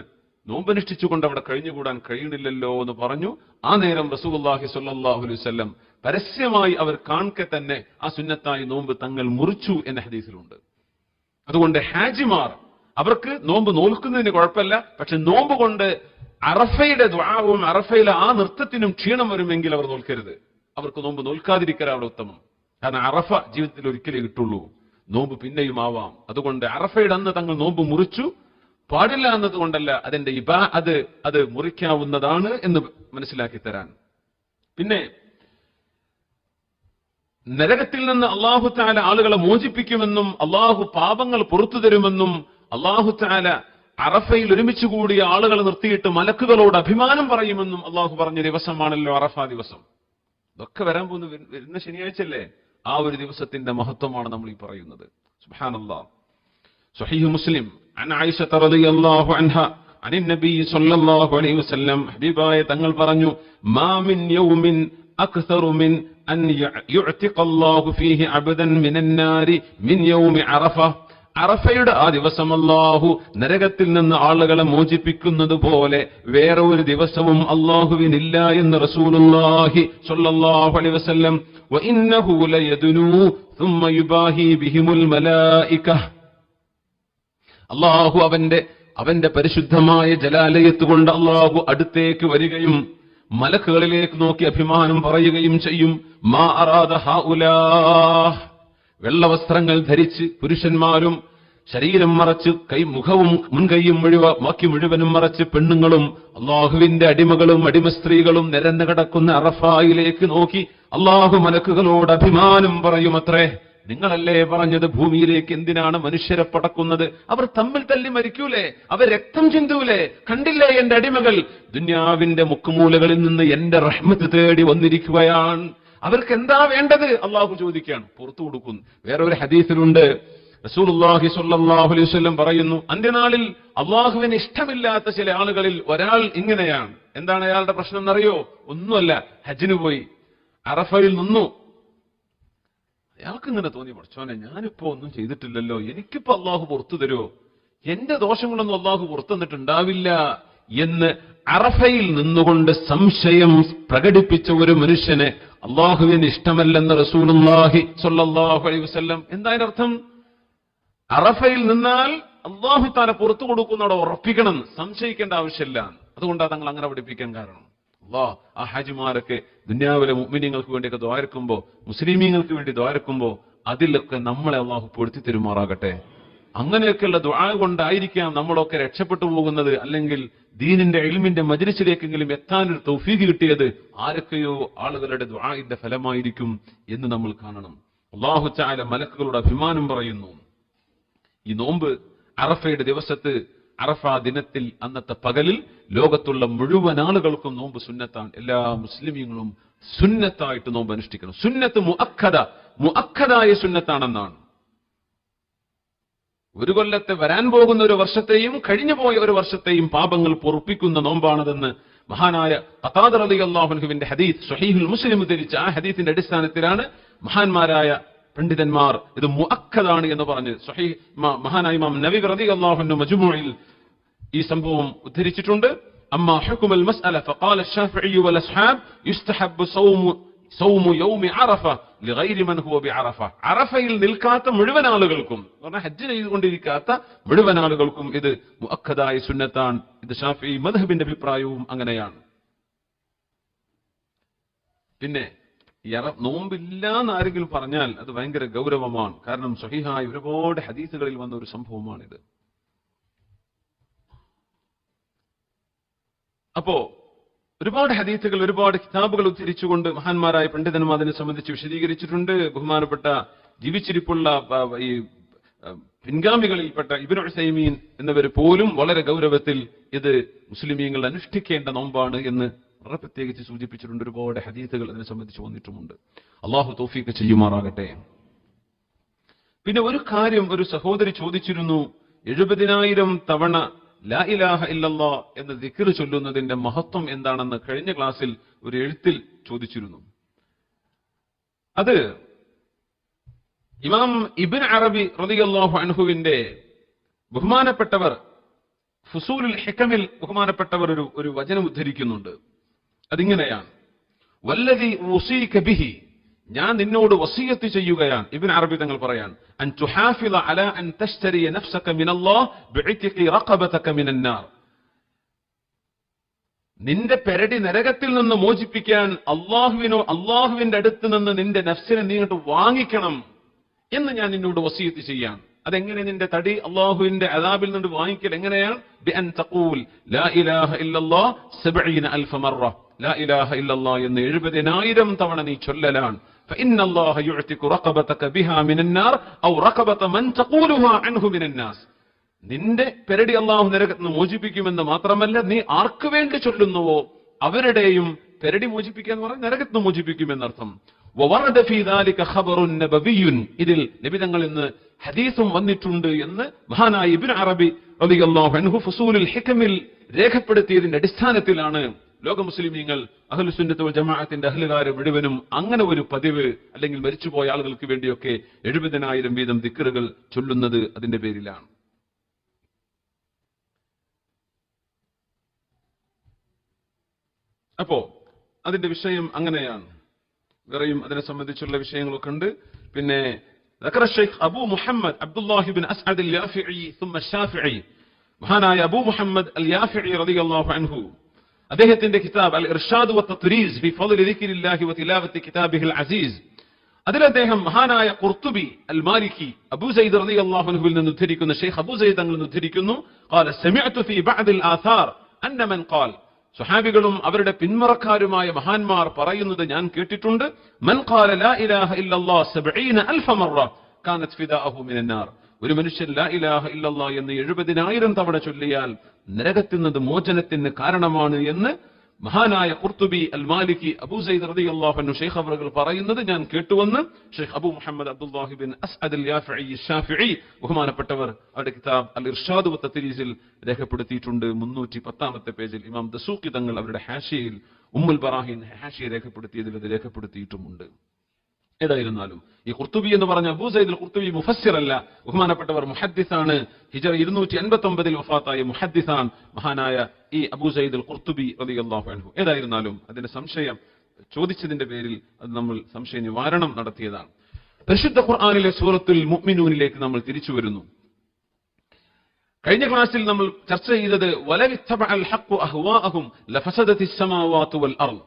നോമ്പനുഷ്ഠിച്ചുകൊണ്ട് അവിടെ കഴിഞ്ഞുകൂടാൻ കഴിയണില്ലല്ലോ എന്ന് പറഞ്ഞു. ആ നേരം റസൂലുള്ളാഹി സ്വല്ലല്ലാഹു അലൈഹി വസല്ലം പരസ്യമായി അവർ കാൺകെ തന്നെ ആ സുന്നത്തായി നോമ്പ് തങ്ങൾ മുറിച്ചു എന്ന ഹദീസിലുണ്ട്. അതുകൊണ്ട് ഹാജിമാർ അവർക്ക് നോമ്പ് നോൽക്കുന്നതിന് കുഴപ്പമില്ല. പക്ഷെ നോമ്പ് കൊണ്ട് അറഫയുടെ ദുആവും അറഫയിലെ ആ നൃത്തത്തിനും ക്ഷീണം വരുമെങ്കിൽ അവർ നോൽക്കരുത്. അവർക്ക് നോമ്പ് നോൽക്കാതിരിക്കലാണ് ഉത്തമം. കാരണം അറഫ ജീവിതത്തിൽ ഒരിക്കലേ കിട്ടുള്ളൂ, നോമ്പ് പിന്നെയും ആവാം. അതുകൊണ്ട് അറഫയുടെ അന്ന് തങ്ങൾ നോമ്പ് മുറിച്ചു. പാടില്ല എന്നതുകൊണ്ടല്ല, അതിന്റെ അത് മുറിക്കാവുന്നതാണ് എന്ന് മനസ്സിലാക്കി തരാൻ. പിന്നെ നരകത്തിൽ നിന്ന് അല്ലാഹു തആല ആളുകളെ മോചിപ്പിക്കുമെന്നും അല്ലാഹു പാപങ്ങൾ പുറത്തു തരുമെന്നും അല്ലാഹു തആല അറഫയിൽ ഒരുമിച്ച് കൂടിയ ആളുകളെ നിർത്തിയിട്ട് മലക്കുകളോട് അഭിമാനം പറയുമെന്നും അല്ലാഹു പറഞ്ഞ ദിവസമാണല്ലോ അറഫ ദിവസം. ഇതൊക്കെ വരാൻ പോകുന്ന വരുന്ന ശനിയാഴ്ചയല്ലേ. ആ ഒരു ദിവസത്തിന്റെ മഹത്വമാണ് നമ്മൾ ഈ പറയുന്നത്. സുബ്ഹാനല്ലാഹ്. സ്വഹീഹ് മുസ്ലിം അൻ ആയിഷ റളിയല്ലാഹു അൻഹ അൻ നബി സ്വല്ലല്ലാഹു അലൈഹി വസല്ലം, ഹബീബായ തങ്ങൾ പറഞ്ഞു, മാ മിൻ യൗമിൻ അക്സറു മിൻ അൻ യുഅ്തിഖ അല്ലാഹു ഫീഹി അബ്ദൻ മിനൻ നാരി മിൻ യൗമി അറഫ. അറഫയുടെ ആ ദിവസം അല്ലാഹു നരകത്തിൽ നിന്ന് ആളുകളെ മോചിപ്പിക്കുന്നത് പോലെ വേറെ ഒരു ദിവസവും അല്ലാഹുവിനില്ല എന്ന് റസൂലുള്ളാഹി സ്വല്ലല്ലാഹു അലൈഹി വസല്ലം. വഇന്നഹു ലയദ്നു ثم യുബാഹി ബിഹിമുൽ മലായിക. അല്ലാഹു അവന്റെ പരിശുദ്ധമായ ജലാലയത്ത് കൊണ്ട് അല്ലാഹു അടുത്തേക്ക് വരികയും മലക്കുകളിലേക്ക് നോക്കി അഭിമാനം പറയുകയും ചെയ്യും. മാ അറാദ ഹൗലാ. വെള്ളവസ്ത്രങ്ങൾ ധരിച്ച് പുരുഷന്മാരും ശരീരം മറച്ച് മുഖവും മുൻകൈയും ബാക്കി മുഴുവനും മറച്ച് പെണ്ണുങ്ങളും അള്ളാഹുവിന്റെ അടിമകളും അടിമ സ്ത്രീകളും നിരന്നു കിടക്കുന്ന അറഫായിലേക്ക് നോക്കി അള്ളാഹു മലക്കുകളോട് അഭിമാനം പറയുമത്രേ, നിങ്ങളല്ലേ പറഞ്ഞത് ഭൂമിയിലേക്ക് എന്തിനാണ് മനുഷ്യരെ പടക്കുന്നത്? അവർ തമ്മിൽ തല്ലി മരിക്കൂലേ? അവർ രക്തം ചിന്തൂലേ? കണ്ടില്ലേ എന്റെ അടിമകൾ ദുനിയാവിന്റെ മുക്കുമൂലകളിൽ നിന്ന് എന്റെ റഹ്മത്ത് തേടി വന്നിരിക്കുകയാണ്. അവർക്ക് എന്താ വേണ്ടത്? അള്ളാഹു ചോദിക്കുകയാണ്, പുറത്തു കൊടുക്കുന്നു. വേറെ ഒരു ഹദീസിലുണ്ട്, റസൂലുള്ളാഹി സ്വല്ലല്ലാഹു അലൈഹി വസല്ലം പറയുന്നു, അന്ത്യനാളിൽ അള്ളാഹുവിന് ഇഷ്ടമില്ലാത്ത ചില ആളുകളിൽ ഒരാൾ ഇങ്ങനെയാണ്. എന്താണ് അയാളുടെ പ്രശ്നം എന്നറിയോ? ഒന്നുമല്ല, ഹജ്ജിന് പോയി അറഫയിൽ നിന്നു. അയാൾക്ക് ഇങ്ങനെ തോന്നി, പഠിച്ചോനെ ഞാനിപ്പോ ഒന്നും ചെയ്തിട്ടില്ലല്ലോ, എനിക്കിപ്പോ അള്ളാഹു പുറത്തു തരുമോ? എന്റെ ദോഷങ്ങളൊന്നും അള്ളാഹു പുറത്തു തന്നിട്ടുണ്ടാവില്ല എന്ന് അറഫയിൽ നിന്നുകൊണ്ട് സംശയം പ്രകടിപ്പിച്ച ഒരു മനുഷ്യനെ അള്ളാഹുവിന് ഇഷ്ടമല്ലെന്ന് റസൂലുള്ളാഹി സ്വല്ലല്ലാഹു അലൈഹി വസല്ലം. എന്താ അതിന്റെ അർത്ഥം? അറഫയിൽ നിന്നാൽ അള്ളാഹു തആല പുറത്തു കൊടുക്കുന്നവിടെ ഉറപ്പിക്കണം, സംശയിക്കേണ്ട ആവശ്യമില്ല. അതുകൊണ്ടാണ് തങ്ങൾ അങ്ങനെ പഠിപ്പിക്കാൻ കാരണം. ആ ഹാജിമാരൊക്കെ ദുനിയാവിലെ മുഅ്മിനീങ്ങൾക്ക് വേണ്ടിയൊക്കെ ദ്വാരക്കുമ്പോ, മുസ്ലിമീങ്ങൾക്ക് വേണ്ടി ദ്വാരക്കുമ്പോ അതിലൊക്കെ നമ്മളെ അള്ളാഹു പൊടുത്തി തരുമാറാകട്ടെ. അങ്ങനെയൊക്കെയുള്ള ദുആ കൊണ്ടായിരിക്കാം നമ്മളൊക്കെ രക്ഷപ്പെട്ടു പോകുന്നത്. അല്ലെങ്കിൽ ദീനിന്റെ ഇൽമിന്റെ മജ്ലിസിലേക്കെങ്കിലും എത്താനൊരു തൗഫീഖ് കിട്ടിയത് ആരൊക്കെയോ ആളുകളുടെ ദുആഇന്റെ ഫലമായിരിക്കും എന്ന് നമ്മൾ കാണണം. അല്ലാഹു തആല മലക്കുകളോട് അഭിമാനം പറയുന്നു. ഈ നോമ്പ് അറഫയുടെ ദിവസത്ത്, അറഫ ദിനത്തിൽ, അന്നത്തെ പകലിൽ ലോകത്തുള്ള മുഴുവൻ ആളുകൾക്കും നോമ്പ് സുന്നത്താണ്. എല്ലാ മുസ്ലിമീങ്ങളും സുന്നത്തായിട്ട് നോമ്പ് അനുഷ്ഠിക്കണം. സുന്നത്ത് മുഅക്കദായ സുന്നത്താണെന്നാണ്. ഒരു കൊല്ലത്തെ വരാൻ പോകുന്ന ഒരു വർഷത്തെയും കഴിഞ്ഞു പോയ ഒരു വർഷത്തെയും പാപങ്ങൾ പൊറുപ്പിക്കുന്ന നോമ്പാണതെന്ന് മഹാനായ ഖതാദ റളിയല്ലാഹു അൻഹുവിന്റെ ഹദീസ് സ്വഹീഹുൽ മുസ്ലിം ഉദ്ധരിച്ച ആ ഹദീസിന്റെ അടിസ്ഥാനത്തിലാണ് മഹാന്മാരായ പണ്ഡിതന്മാർ ഇത് മുഅക്കദാണ് എന്ന് പറഞ്ഞ് മഹാനായ ഇമാം നവവി റളിയല്ലാഹു അൻഹു മജ്മൂഇൽ ഈ സംഭവം ഉദ്ധരിച്ചിട്ടുണ്ട്. അമ്മാ ഹുക്മുൽ മസ്അല ഫഖാല അശ്ശാഫിഈ വൽ അസ്ഹാബ് യുസ്തഹബ്ബു സൗമു യൗമി അറഫ ലിഗൈരി മൻ ഹുവ ബിഅറഫ. അറഫയിൽ നിൽക്കാത്ത മുഴുവൻ ആളുകൾക്കും, പറഞ്ഞാൽ ഹജ്ജ് ചെയ്തുകൊണ്ടിരിക്കാത്ത മുഴുവൻ ആളുകൾക്കും ഇത് മുഅക്കദായ സുന്നത്താണ്. ഇത് ശാഫിഈ മദ്ഹബിന്റെ അഭിപ്രായവും അങ്ങനെയാണ്. പിന്നെ നോമ്പില്ല എന്ന് ആരെങ്കിലും പറഞ്ഞാൽ അത് ഭയങ്കര ഗൗരവമാണ്. കാരണം സ്വഹീഹായ ഒരുപാട് ഹദീസുകളിൽ വന്ന ഒരു സംഭവമാണിത്. അപ്പോ ഒരുപാട് ഹദീസുകൾ, ഒരുപാട് കിതാബുകൾ ഉദ്ധരിച്ചുകൊണ്ട് മഹാന്മാരായ പണ്ഡിതന്മാർ അതിനെ സംബന്ധിച്ച് വിശദീകരിച്ചിട്ടുണ്ട്. ബഹുമാനപ്പെട്ട ജീവിച്ചിരിപ്പുള്ള ഈ പിൻഗാമികളിൽപ്പെട്ട ഇബ്നു ഉസൈമീൻ എന്നിവർ പോലും വളരെ ഗൗരവത്തിൽ ഇത് മുസ്ലിമീങ്ങൾ അനുഷ്ഠിക്കേണ്ട നോമ്പാണ് എന്ന് വളരെ പ്രത്യേകിച്ച് സൂചിപ്പിച്ചിട്ടുണ്ട്. ഒരുപാട് ഹദീസുകൾ അതിനെ സംബന്ധിച്ച് വന്നിട്ടുമുണ്ട്. അള്ളാഹു തൗഫീഖ് ചെയ്യുമാറാകട്ടെ. പിന്നെ ഒരു കാര്യം ഒരു സഹോദരി ചോദിച്ചിരുന്നു, 70,000 തവണ ലാ ഇലാഹ ഇല്ലല്ലാഹ് എന്ന ദിക്ർ ചൊല്ലുന്നതിന്റെ മഹത്വം എന്താണെന്ന് കഴിഞ്ഞ ക്ലാസ്സിൽ ഒരു എഴുത്തിൽ ചോദിച്ചിരുന്നു. അത് ഇമാം ഇബ്നു അറബി റളിയല്ലാഹു അൻഹുവിന്റെ ബഹുമാനപ്പെട്ടവർ ഫുസൂലുൽ ഹികമിൽ ബഹുമാനപ്പെട്ടവർ ഒരു വചനം ഉദ്ധരിക്കുന്നുണ്ട്. അതിങ്ങനെയാണ്, വല്ലദി ഉസീക ബിഹി, ഞാൻ നിന്നോട് വസിയത്ത് ചെയ്യുകയാണ്. ഇബ്നു അറബി തങ്ങൾ പറയാൻ, അൻ തുഹാഫിള അലാ അൻ തശ്തരി നഫ്സക മിനല്ലാഹ് ബിഇത്ഖി റഖബതക മിനന്നാർ, നിന്റെ പെരടി നരകത്തിൽ നിന്ന് മോചിപ്പിക്കാൻ അള്ളാഹുവിന്റെ അടുത്ത് നിന്ന് നിന്റെ നഫ്സിനെ നീ ഇങ്ങോട്ട് വാങ്ങിക്കണം എന്ന് ഞാൻ നിന്നോട് വസിയത്ത് ചെയ്യാൻ. അതെങ്ങനെ നിന്റെ തടി അള്ളാഹുവിന്റെ അദാബിൽ നിന്ന് വാങ്ങിക്കൽ എങ്ങനെയാണ്? ബിഅൻ തഖൂൽ ലാ ഇലാഹ ഇല്ലല്ലാഹ് 70,000 മറ, ലാ ഇലാഹ ഇല്ലല്ലാഹ് എന്ന് 70,000 തവണ നീ ചൊല്ലലാണ്. ഫഇന്നല്ലാഹ യുഅ്തിഖു റഖബതക ബിഹാ മിനന്നാർ ഔ റഖബത മൻ തഖൂലുഹാ അൻഹു മിനന്നാസ്, നിന്റെ പെരടി അള്ളാഹു നരകത്തിൽ നിന്ന് മോചിപ്പിക്കുമെന്ന് മാത്രമല്ല, നീ ആർക്ക് വേണ്ടി ചൊല്ലുന്നുവോ അവരുടെയും പെരടി മോചിപ്പിക്കുക എന്ന് പറഞ്ഞാൽ നരകത്തിൽ നിന്ന് മോചിപ്പിക്കുമെന്നർത്ഥം. വവറദ ഫീ ദാലിക ഖബറുൻ നബവിയ്യുൻ, ഇതിൽ നബി തങ്ങളിൽ നിന്ന് ഹദീസും വന്നിട്ടുണ്ട് എന്ന് മഹാനായ ഇബ്നു അറബി റളിയല്ലാഹു അൻഹു ഫുസൂലുൽ ഹികമിൽ രേഖപ്പെടുത്തിയതിന്റെ അടിസ്ഥാനത്തിലാണ് ലോക മുസ്ലിമീങ്ങൾ അഹ്ലു സുന്നത്ത് വൽ ജമാഅത്തിന്റെ അഹ്ലുകാർ മുഴുവനും അങ്ങനെ ഒരു പതിവ്, അല്ലെങ്കിൽ മരിച്ചുപോയ ആളുകൾക്ക് വേണ്ടിയൊക്കെ 70,000 വീതം ദിക്റുകൾ ചൊല്ലുന്നത് അതിന്റെ പേരിലാണ്. അപ്പോ അതിന്റെ വിഷയം അങ്ങനെയാണ്. വേറെയും അതിനെ സംബന്ധിച്ചുള്ള വിഷയങ്ങളൊക്കെ ഉണ്ട്. പിന്നെ ذكر الشيخ أبو محمد عبد الله بن أسعد اليافعي ثم الشافعي, മഹാനായ അബൂ മുഹമ്മദ് അൽ യാഫിഈ റളിയല്ലാഹു അൻഹു അദ്ദേഹത്തിന്റെ കിതാബ് അൽ ഇർഷാദ് വത്തത്രീസ് ഫി ഫളലി ദിക്രില്ലാഹി വതിലാവത്തി കിതാബിഹിൽ അസീസ്, അതിൽ അദ്ദേഹം മഹാനായ ഖുർത്തുബി അൽ മാലിക്കി അബൂ സയ്യിദ് റളിയല്ലാഹു അൻഹുവിൽ നിന്ന് ഉദ്ധരിക്കുന്ന ഷെയ്ഖ് അബൂ സയ്യിദ് തങ്ങളിൽ നിന്ന് ഉദ്ധരിക്കുന്നു, قال سمعت في بعض الآثار أن من قال, സ്വഹാബികളും അവരുടെ പിന്മുറക്കാരുമായ മഹാന്മാർ പറയുന്നത് ഞാൻ കേട്ടിട്ടുണ്ട്, മൻ ഖാല ലാ ഇലാഹ ഇല്ലല്ലാഹ് 70,000 മറ കാനത് ഫിദാഅഹു മിനന്നാർ, ഒരു മനുഷ്യൻ ലാ ഇലാഹ ഇല്ലല്ലാഹ് എന്ന് 70,000 തവണ ചൊല്ലിയാൽ നരകത്തിൽ നിന്ന് മോചനത്തിന് കാരണമാണ് എന്ന് മഹാനായ ഖുർത്തുബി അൽ മാലിക്കി അബൂ സയ്യിദ് റളിയല്ലാഹു അൻഹു ഷെയ്ഖ് അവറുകൾ പറയുന്നത് ഞാൻ കേട്ടുവെന്ന് ഷെയ്ഖ് അബൂ മുഹമ്മദ് അബ്ദുല്ലാഹി ബിൻ അസ്അദ് അൽ യാഫിഈ ശാഫിഈ ബഹുമാനപ്പെട്ടവർ അവരുടെ കിതാബ് അൽ ഇർഷാദ് വത്തത്രീസിൽ രേഖപ്പെടുത്തിയിട്ടുണ്ട്. 310 പേജിൽ ഇമാം ദസൂഖി തങ്ങൾ അവരുടെ ഹാഷിയയിൽ ഉമ്മുൽ ബറാഹിൻ ഹാഷിയ രേഖപ്പെടുത്തിയതിൽ അത് രേഖപ്പെടുത്തിയിട്ടുമുണ്ട്. ഏതായിരുന്നാലും ഈ ഖുർത്തുബി എന്ന് പറഞ്ഞ അബൂ സയ്യിദ് ഖുർത്തുബി മുഫസ്സിർ അല്ല, ബഹുമാനപ്പെട്ടവർ മുഹദ്ദിസാണ്. ഹിജ്റ 289 വഫാത്തായ മുഹദ്ദിസാൻ മഹാനായ ഈ അബൂ സയ്യിദ് ഖുർത്തുബി റളിയല്ലാഹു അൻഹു. ഏതായിരുന്നാലും അതിന്റെ സംശയം ചോദിച്ചതിന്റെ പേരിൽ അത് നമ്മൾ സംശയ നിവാരണം നടത്തിയതാണ്. പരിശുദ്ധ ഖുർആനിലെ സൂറത്തുൽ മുഅ്മിനൂനിലേക്ക് നമ്മൾ തിരിച്ചു വരുന്നു. കഴിഞ്ഞ ക്ലാസ്സിൽ നമ്മൾ ചർച്ച ചെയ്തത് വലവിത്തബഅൽ ഹഖ്ഖു അഹ്വാഅഹും ലഫസദത്തിസ് സമാവാതു വൽ അർദ്,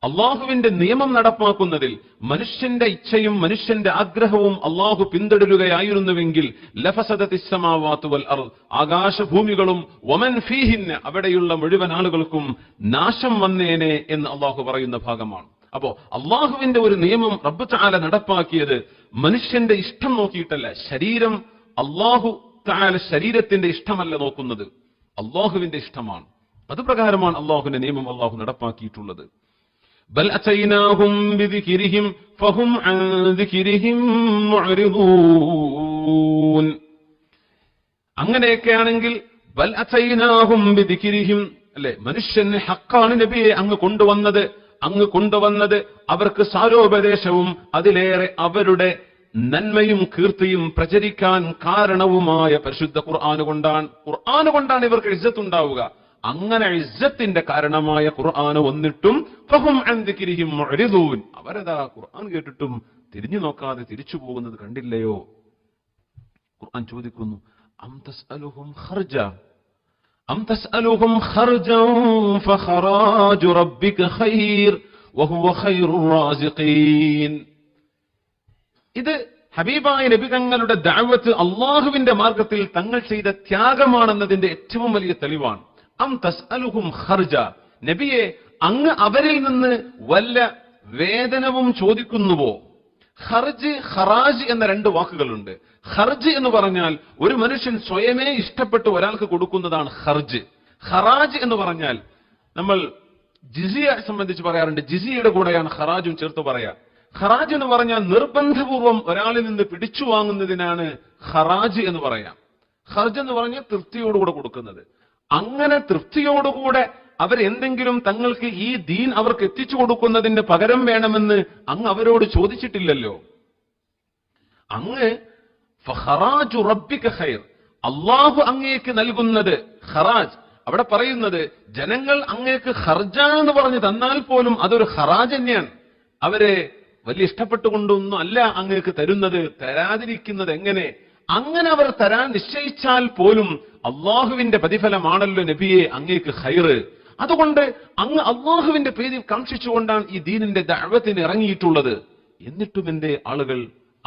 അള്ളാഹുവിന്റെ നിയമം നടപ്പാക്കുന്നതിൽ മനുഷ്യന്റെ ഇച്ഛയും മനുഷ്യന്റെ ആഗ്രഹവും അള്ളാഹു പിന്തുടരുകയായിരുന്നുവെങ്കിൽ ലഫസദത്തിസ് സമാവാതു വൽ അർദ്, ആകാശഭൂമികളും വമൻ ഫീഹിന്ന, അവിടെയുള്ള മുഴുവൻ ആളുകൾക്കും നാശം വന്നേനെ എന്ന് അള്ളാഹു പറയുന്ന ഭാഗമാണ്. അപ്പോ അള്ളാഹുവിന്റെ ഒരു നിയമം റബ്ബ് തആല നടപ്പാക്കിയത് മനുഷ്യന്റെ ഇഷ്ടം നോക്കിയിട്ടല്ല. ശരീരം അള്ളാഹു തആല ശരീരത്തിന്റെ ഇഷ്ടമല്ല നോക്കുന്നത്, അള്ളാഹുവിന്റെ ഇഷ്ടമാണ്. അതുപ്രകാരമാണ് അള്ളാഹുവിന്റെ നിയമം അള്ളാഹു നടപ്പാക്കിയിട്ടുള്ളത്. ബൽ അതൈനാഹും ബിദിക്രിഹിം ഫഹും അൻ ദിക്രിഹിം മുഅ്രിദൂൻ. അങ്ങനെയൊക്കെയാണെങ്കിൽ ബൽ അതൈനാഹും ബിദിക്രിഹിം, അല്ലെ, മനുഷ്യന് ഹക്കാണ് നബിയെ അങ്ങ് കൊണ്ടുവന്നത് അവർക്ക് സാരോപദേശവും അതിലേറെ അവരുടെ നന്മയും കീർത്തിയും പ്രചരിക്കാൻ കാരണവുമായ പരിശുദ്ധ ഖുർആൻ കൊണ്ടാണ് ഇവർക്ക് ഇസ്സത്ത് ഉണ്ടാവുക. അങ്ങനെ ഇസ്സത്തിന്റെ കാരണമായ ഖുർആൻ വന്നിട്ടും ഫഹും അൻ ദിക്രിഹിം മുഅ്രിദൂൻ, അവരതാ ഖുർആൻ കേട്ടിട്ടും തിരിഞ്ഞു നോക്കാതെ തിരിച്ചു പോകുന്നത് കണ്ടില്ലയോ? ഖുർആൻ ചോദിക്കുന്നു, അം തസ്അലുഹും ഖർജ അം തസ്അലുഹും ഖർജൻ ഫഖറാജു റബ്ബിക ഖൈർ വഹുവ ഖൈറുർ റാസിഖീൻ. ഇത് ഹബീബായ നബി തങ്ങളുടെ ദഅവത്ത് അല്ലാഹുവിന്റെ മാർഗത്തിൽ തങ്ങൾ ചെയ്ത ത്യാഗമാണെന്നതിന്റെ ഏറ്റവും വലിയ തെളിവാണ്. അം തസ്അലുഹും ഖർജ, നബിയെ അങ്ങ് അവരിൽ നിന്ന് വല്ല വേതനവും ചോദിക്കുന്നുവോ? ഖർജ്, ഖറാജ് എന്ന രണ്ട് വാക്കുകളുണ്ട്. ഖർജ് എന്ന് പറഞ്ഞാൽ ഒരു മനുഷ്യൻ സ്വയമേ ഇഷ്ടപ്പെട്ട് ഒരാൾക്ക് കൊടുക്കുന്നതാണ് ഖർജ്. ഖറാജ് എന്ന് പറഞ്ഞാൽ നമ്മൾ ജിസിയ സംബന്ധിച്ച് പറയാറുണ്ട്, ജിസിയയുടെ കൂടെയാണ് ഖറാജും ചേർത്ത് പറയാ. ഖറാജ് എന്ന് പറഞ്ഞാൽ നിർബന്ധപൂർവം ഒരാളിൽ നിന്ന് പിടിച്ചു വാങ്ങുന്നതിനാണ് ഖറാജ് എന്ന് പറയാം. ഖർജ് എന്ന് പറഞ്ഞാൽ തൃപ്തിയോടുകൂടെ കൊടുക്കുന്നത്. അങ്ങനെ തൃപ്തിയോടുകൂടെ അവരെന്തെങ്കിലും തങ്ങൾക്ക് ഈ ദീൻ അവർക്ക് എത്തിച്ചു കൊടുക്കുന്നതിന് പകരം വേണമെന്ന് അങ്ങ് അവരോട് ചോദിച്ചിട്ടില്ലല്ലോ. അങ്ങ് ഫഖറാജു റബ്ബിക ഖൈർ, അല്ലാഹു അങ്ങേക്ക് നൽകുന്നത് ഖറാജ്. അവിടെ പറയുന്നത് ജനങ്ങൾ അങ്ങേക്ക് ഖർജ എന്ന് പറഞ്ഞു തന്നാൽ പോലും അതൊരു ഖറാജ് തന്നെയാണ്. അവരെ വലിയ ഇഷ്ടപ്പെട്ടുകൊണ്ടൊന്നും അല്ല അങ്ങേക്ക് തരുന്നത്. തരാതിരിക്കുന്നത് എങ്ങനെ? അങ്ങനെ അവർ തരാൻ നിശ്ചയിച്ചാൽ പോലും അള്ളാഹുവിന്റെ പ്രതിഫലമാണല്ലോ നബിയെ അങ്ങേക്ക് ഖൈറ്. അതുകൊണ്ട് അങ്ങ് അള്ളാഹുവിന്റെ പേരിൽ കാക്ഷിച്ചുകൊണ്ടാണ് ഈ ദീനിന്റെ ദഅവത്തിന് ഇറങ്ങിയിട്ടുള്ളത്. എന്നിട്ടും എന്റെ ആളുകൾ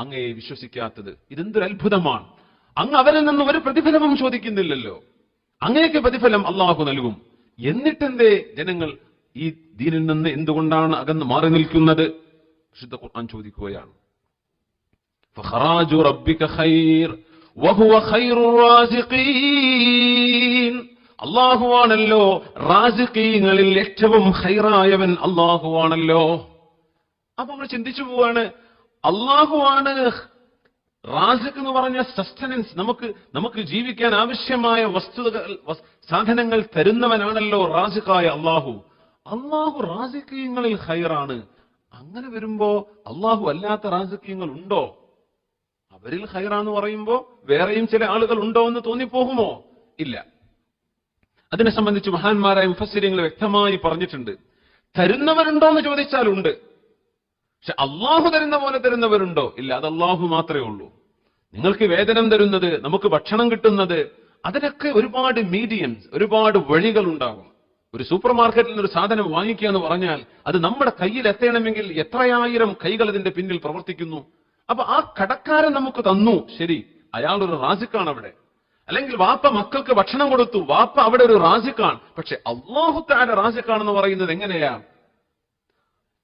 അങ്ങയെ വിശ്വസിക്കാത്തത്? ഇതെന്തൊരു അത്ഭുതമാണ്! അങ്ങ് അവരിൽ നിന്ന് ഒരു പ്രതിഫലവും ചോദിക്കുന്നില്ലല്ലോ. അങ്ങേക്ക് പ്രതിഫലം അള്ളാഹു നൽകും. എന്നിട്ടെന്തേ ജനങ്ങൾ ഈ ദീനിൽ നിന്ന് എന്തുകൊണ്ടാണ് അകന്ന് മാറി നിൽക്കുന്നത്? വിശുദ്ധ ഖുർആൻ ചോദിക്കുകയാണ്, ഫഖറാജു റബ്ബിക ഖൈർ വഹുവ ഖൈറുർ റാസിഖീൻ. അല്ലാഹുവാണല്ലോ റാസിഖീങ്ങളിൽ ഏറ്റവും ഖൈറായവൻ, അല്ലാഹുവാണല്ലോ. അപ്പൊ നമ്മൾ ചിന്തിച്ചു പോവാണ്, അല്ലാഹുവാണ് റാസിഖ് എന്ന് പറഞ്ഞ സസ്റ്റനൻസ്, നമുക്ക് ജീവിക്കാൻ ആവശ്യമായ സാധനങ്ങൾ തരുന്നവനാണല്ലോ റാസിഖായ അല്ലാഹു. അല്ലാഹു റാസിഖീങ്ങളിൽ ഖൈറാണ്. അങ്ങനെ വരുമ്പോ അല്ലാഹു അല്ലാത്ത റാസിഖീങ്ങൾ ഉണ്ടോ? അവരിൽ ഖൈറാന്ന് പറയുമ്പോ വേറെയും ചില ആളുകൾ ഉണ്ടോ എന്ന് തോന്നിപ്പോകുമോ? ഇല്ല. അതിനെ സംബന്ധിച്ച് മഹാന്മാരായ മുഫസ്സിരീങ്ങൾ വ്യക്തമായി പറഞ്ഞിട്ടുണ്ട്. തരുന്നവരുണ്ടോ എന്ന് ചോദിച്ചാലുണ്ട്. പക്ഷെ അള്ളാഹു തരുന്ന പോലെ തരുന്നവരുണ്ടോ? ഇല്ല. അത് അള്ളാഹു മാത്രമേ ഉള്ളൂ. നിങ്ങൾക്ക് വേതനം തരുന്നത്, നമുക്ക് ഭക്ഷണം കിട്ടുന്നത്, അതിനൊക്കെ ഒരുപാട് മീഡിയംസ്, ഒരുപാട് വഴികൾ ഉണ്ടാകും. ഒരു സൂപ്പർ മാർക്കറ്റിൽ നിന്ന് ഒരു സാധനം വാങ്ങിക്കുക എന്ന് പറഞ്ഞാൽ അത് നമ്മുടെ കയ്യിൽ എത്തണമെങ്കിൽ എത്രയായിരം കൈകൾ അതിന്റെ പിന്നിൽ പ്രവർത്തിക്കുന്നു. അപ്പൊ ആ കടക്കാരൻ നമുക്ക് തന്നു, ശരി, അയാളൊരു റാസിഖാണ് അവിടെ. അല്ലെങ്കിൽ വാപ്പ മക്കൾക്ക് ഭക്ഷണം കൊടുത്തു, വാപ്പ അവിടെ ഒരു റാസിഖാണ്. പക്ഷെ അല്ലാഹു തആല റാസിഖാണെന്ന് പറയുന്നത് എങ്ങനെയാണ്?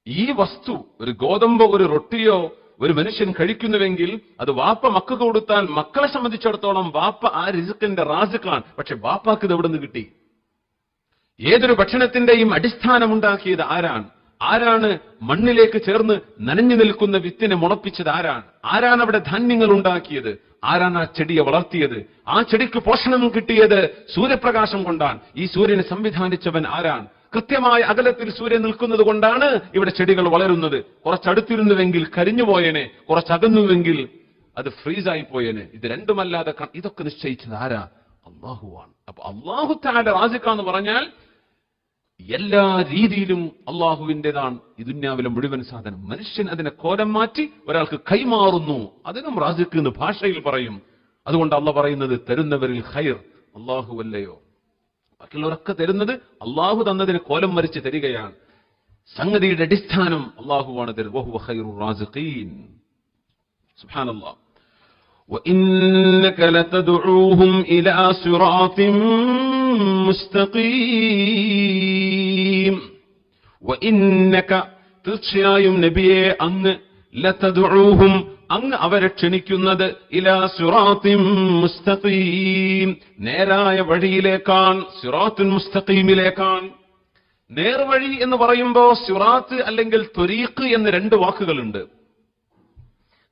ഈ വസ്തു, ഒരു ഗോതമ്പോ ഒരു റൊട്ടിയോ ഒരു മനുഷ്യൻ കഴിക്കുന്നുവെങ്കിൽ അത് വാപ്പ മക്കൾക്ക് കൊടുത്താൽ മക്കളെ സംബന്ധിച്ചിടത്തോളം വാപ്പ ആ റിസ്ക്കിന്റെ റാസിഖാണ്. പക്ഷെ വാപ്പാക്ക് ഇത് എവിടെ നിന്ന് കിട്ടി? ഏതൊരു ഭക്ഷണത്തിന്റെയും അടിസ്ഥാനമുണ്ടാക്കിയത് ആരാണ്? ആരാണ് മണ്ണിലേക്ക് ചേർന്ന് നനഞ്ഞു നിൽക്കുന്ന വിത്തിനെ മുളപ്പിച്ചത്? ആരാണ് അവിടെ ധാന്യങ്ങൾ ഉണ്ടാക്കിയത്? ആരാണ് ആ ചെടിയെ വളർത്തിയത്? ആ ചെടിക്ക് പോഷണം കിട്ടിയത് സൂര്യപ്രകാശം കൊണ്ടാണ്. ഈ സൂര്യനെ സംവിധാനിച്ചവൻ ആരാണ്? കൃത്യമായ അകലത്തിൽ സൂര്യൻ നിൽക്കുന്നത് കൊണ്ടാണ് ഇവിടെ ചെടികൾ വളരുന്നത്. കുറച്ചടുത്തിരുന്നുവെങ്കിൽ കരിഞ്ഞുപോയേനെ, കുറച്ചകന്നുവെങ്കിൽ അത് ഫ്രീസായി പോയേനെ. ഇത് രണ്ടുമല്ലാതെ ഇതൊക്കെ നിശ്ചയിച്ചത് ആരാ? അള്ളാഹുവാണ്. അപ്പൊ അള്ളാഹു തആല റാസിഖാന്ന് പറഞ്ഞാൽ എല്ലാ രീതിയിലും അള്ളാഹുവിന്റേതാണ് ഈ ദുന്യാവിലെ മുഴുവൻ സാധനം. മനുഷ്യൻ അതിനെ കോലം മാറ്റി ഒരാൾക്ക് കൈമാറുന്നു, അതിനും റാസിഖ് എന്ന് ഭാഷയിൽ പറയും. അതുകൊണ്ട് അള്ളാഹ് പറയുന്നത് തരുന്നവരിൽ ഖൈർ അള്ളാഹു അല്ലയോ? ബാക്കിയുള്ളവരൊക്കെ തരുന്നത് അള്ളാഹു തന്നതിന് കോലം മരിച്ച് തരികയാണ്. സംഗതിയുടെ അടിസ്ഥാനം അള്ളാഹുവാണ് തരുന്നത്. വഹുവ ഖൈറുർ റാസിഖീൻ. സുബ്ഹാനല്ലാഹ്. وإنك لتدعوهم إلى صراط مستقيم. وإنك തീർച്ചയായും നബിയെ അങ്ങ് ലതദഉഹും അങ്ങ് അവരെ ക്ഷണിക്കുന്നത് ഇലാ സിറാത്തിൻ മുസ്തഖീം, നേരായ വഴിയിലേക്കാണ്, സിറാത്തുൽ മുസ്തഖീമിലേക്കാണ്. നേർവഴി എന്ന് പറയുമ്പോൾ സിറാത്ത് അല്ലെങ്കിൽ ത്വരീഖ് എന്ന് രണ്ട് വാക്കുകളുണ്ട്.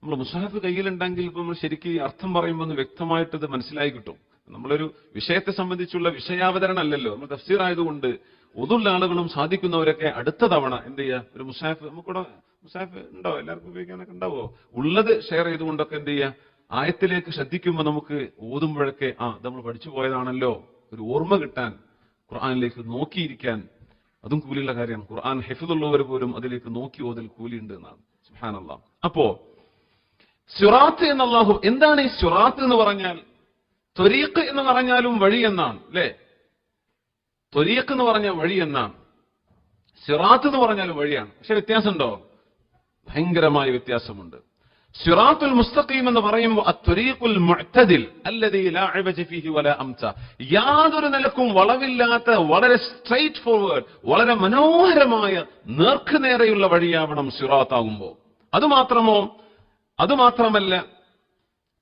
നമ്മൾ മുസ്ഹഫ് കയ്യിലുണ്ടെങ്കിൽ ഇപ്പൊ നമ്മൾ ശരിക്കും അർത്ഥം പറയുമ്പോൾ ഒന്ന് വ്യക്തമായിട്ട് ഇത് മനസ്സിലായി കിട്ടും. നമ്മളൊരു വിഷയത്തെ സംബന്ധിച്ചുള്ള വിഷയാവതരണം അല്ലല്ലോ, നമ്മൾ തഫ്സീർ ആയതുകൊണ്ട് ഉദുള്ള ആളുകളും സാധിക്കുന്നവരൊക്കെ അടുത്ത തവണ എന്ത് ചെയ്യുക, ഒരു മുസ്ഹഫ് നമുക്കിവിടെ മുസ്ഹഫ് ഉണ്ടോ, എല്ലാവർക്കും ഉപയോഗിക്കാനൊക്കെ ഉണ്ടാവോ? ഉള്ളത് ഷെയർ ചെയ്തുകൊണ്ടൊക്കെ എന്ത് ചെയ്യുക, ആയത്തിലേക്ക് ശ്രദ്ധിക്കുമ്പോൾ നമുക്ക് ഓതുമ്പോഴൊക്കെ ഇത് നമ്മൾ പഠിച്ചു പോയതാണല്ലോ, ഒരു ഓർമ്മ കിട്ടാൻ ഖുർആനിലേക്ക് നോക്കിയിരിക്കാൻ അതും കൂലിയുള്ള കാര്യമാണ്. ഖുർആൻ ഹിഫ്ദുള്ളവർ പോലും അതിലേക്ക് നോക്കി ഓതൽ കൂലിയുണ്ട് എന്നാണ്. സുബ്ഹാനല്ലാഹ്. അപ്പോ സിറാത്ത് എന്ന അല്ലാഹു, എന്താണ് ഈ സിറാത്ത് എന്ന് പറഞ്ഞാൽ? ത്വരീഖ് എന്ന് പറഞ്ഞാലും വഴി എന്നാണ് അല്ലെ? ത്വരീഖ് എന്ന് പറഞ്ഞാൽ വഴി എന്നാണ്, സിറാത്ത് എന്ന് പറഞ്ഞാലും വഴിയാണ്. പക്ഷെ വ്യത്യാസമുണ്ടോ? ഭയങ്കരമായ വ്യത്യാസമുണ്ട്. സിറാത്തുൽ മുസ്തഖീം എന്ന് പറയുമ്പോൾ അത്വരീഖുൽ മുഅ്തദിൽ അല്ലദീ ലാ ഇവജ ഫീഹി വലാ അംത, യാതൊരു നിലക്കും വളവില്ലാത്ത വളരെ സ്ട്രെയിറ്റ് ഫോർവേഡ്, വളരെ മനോഹരമായ നേർക്കുനേരെയുള്ള വഴിയാവണം സിറാത്ത് ആകുമ്പോൾ.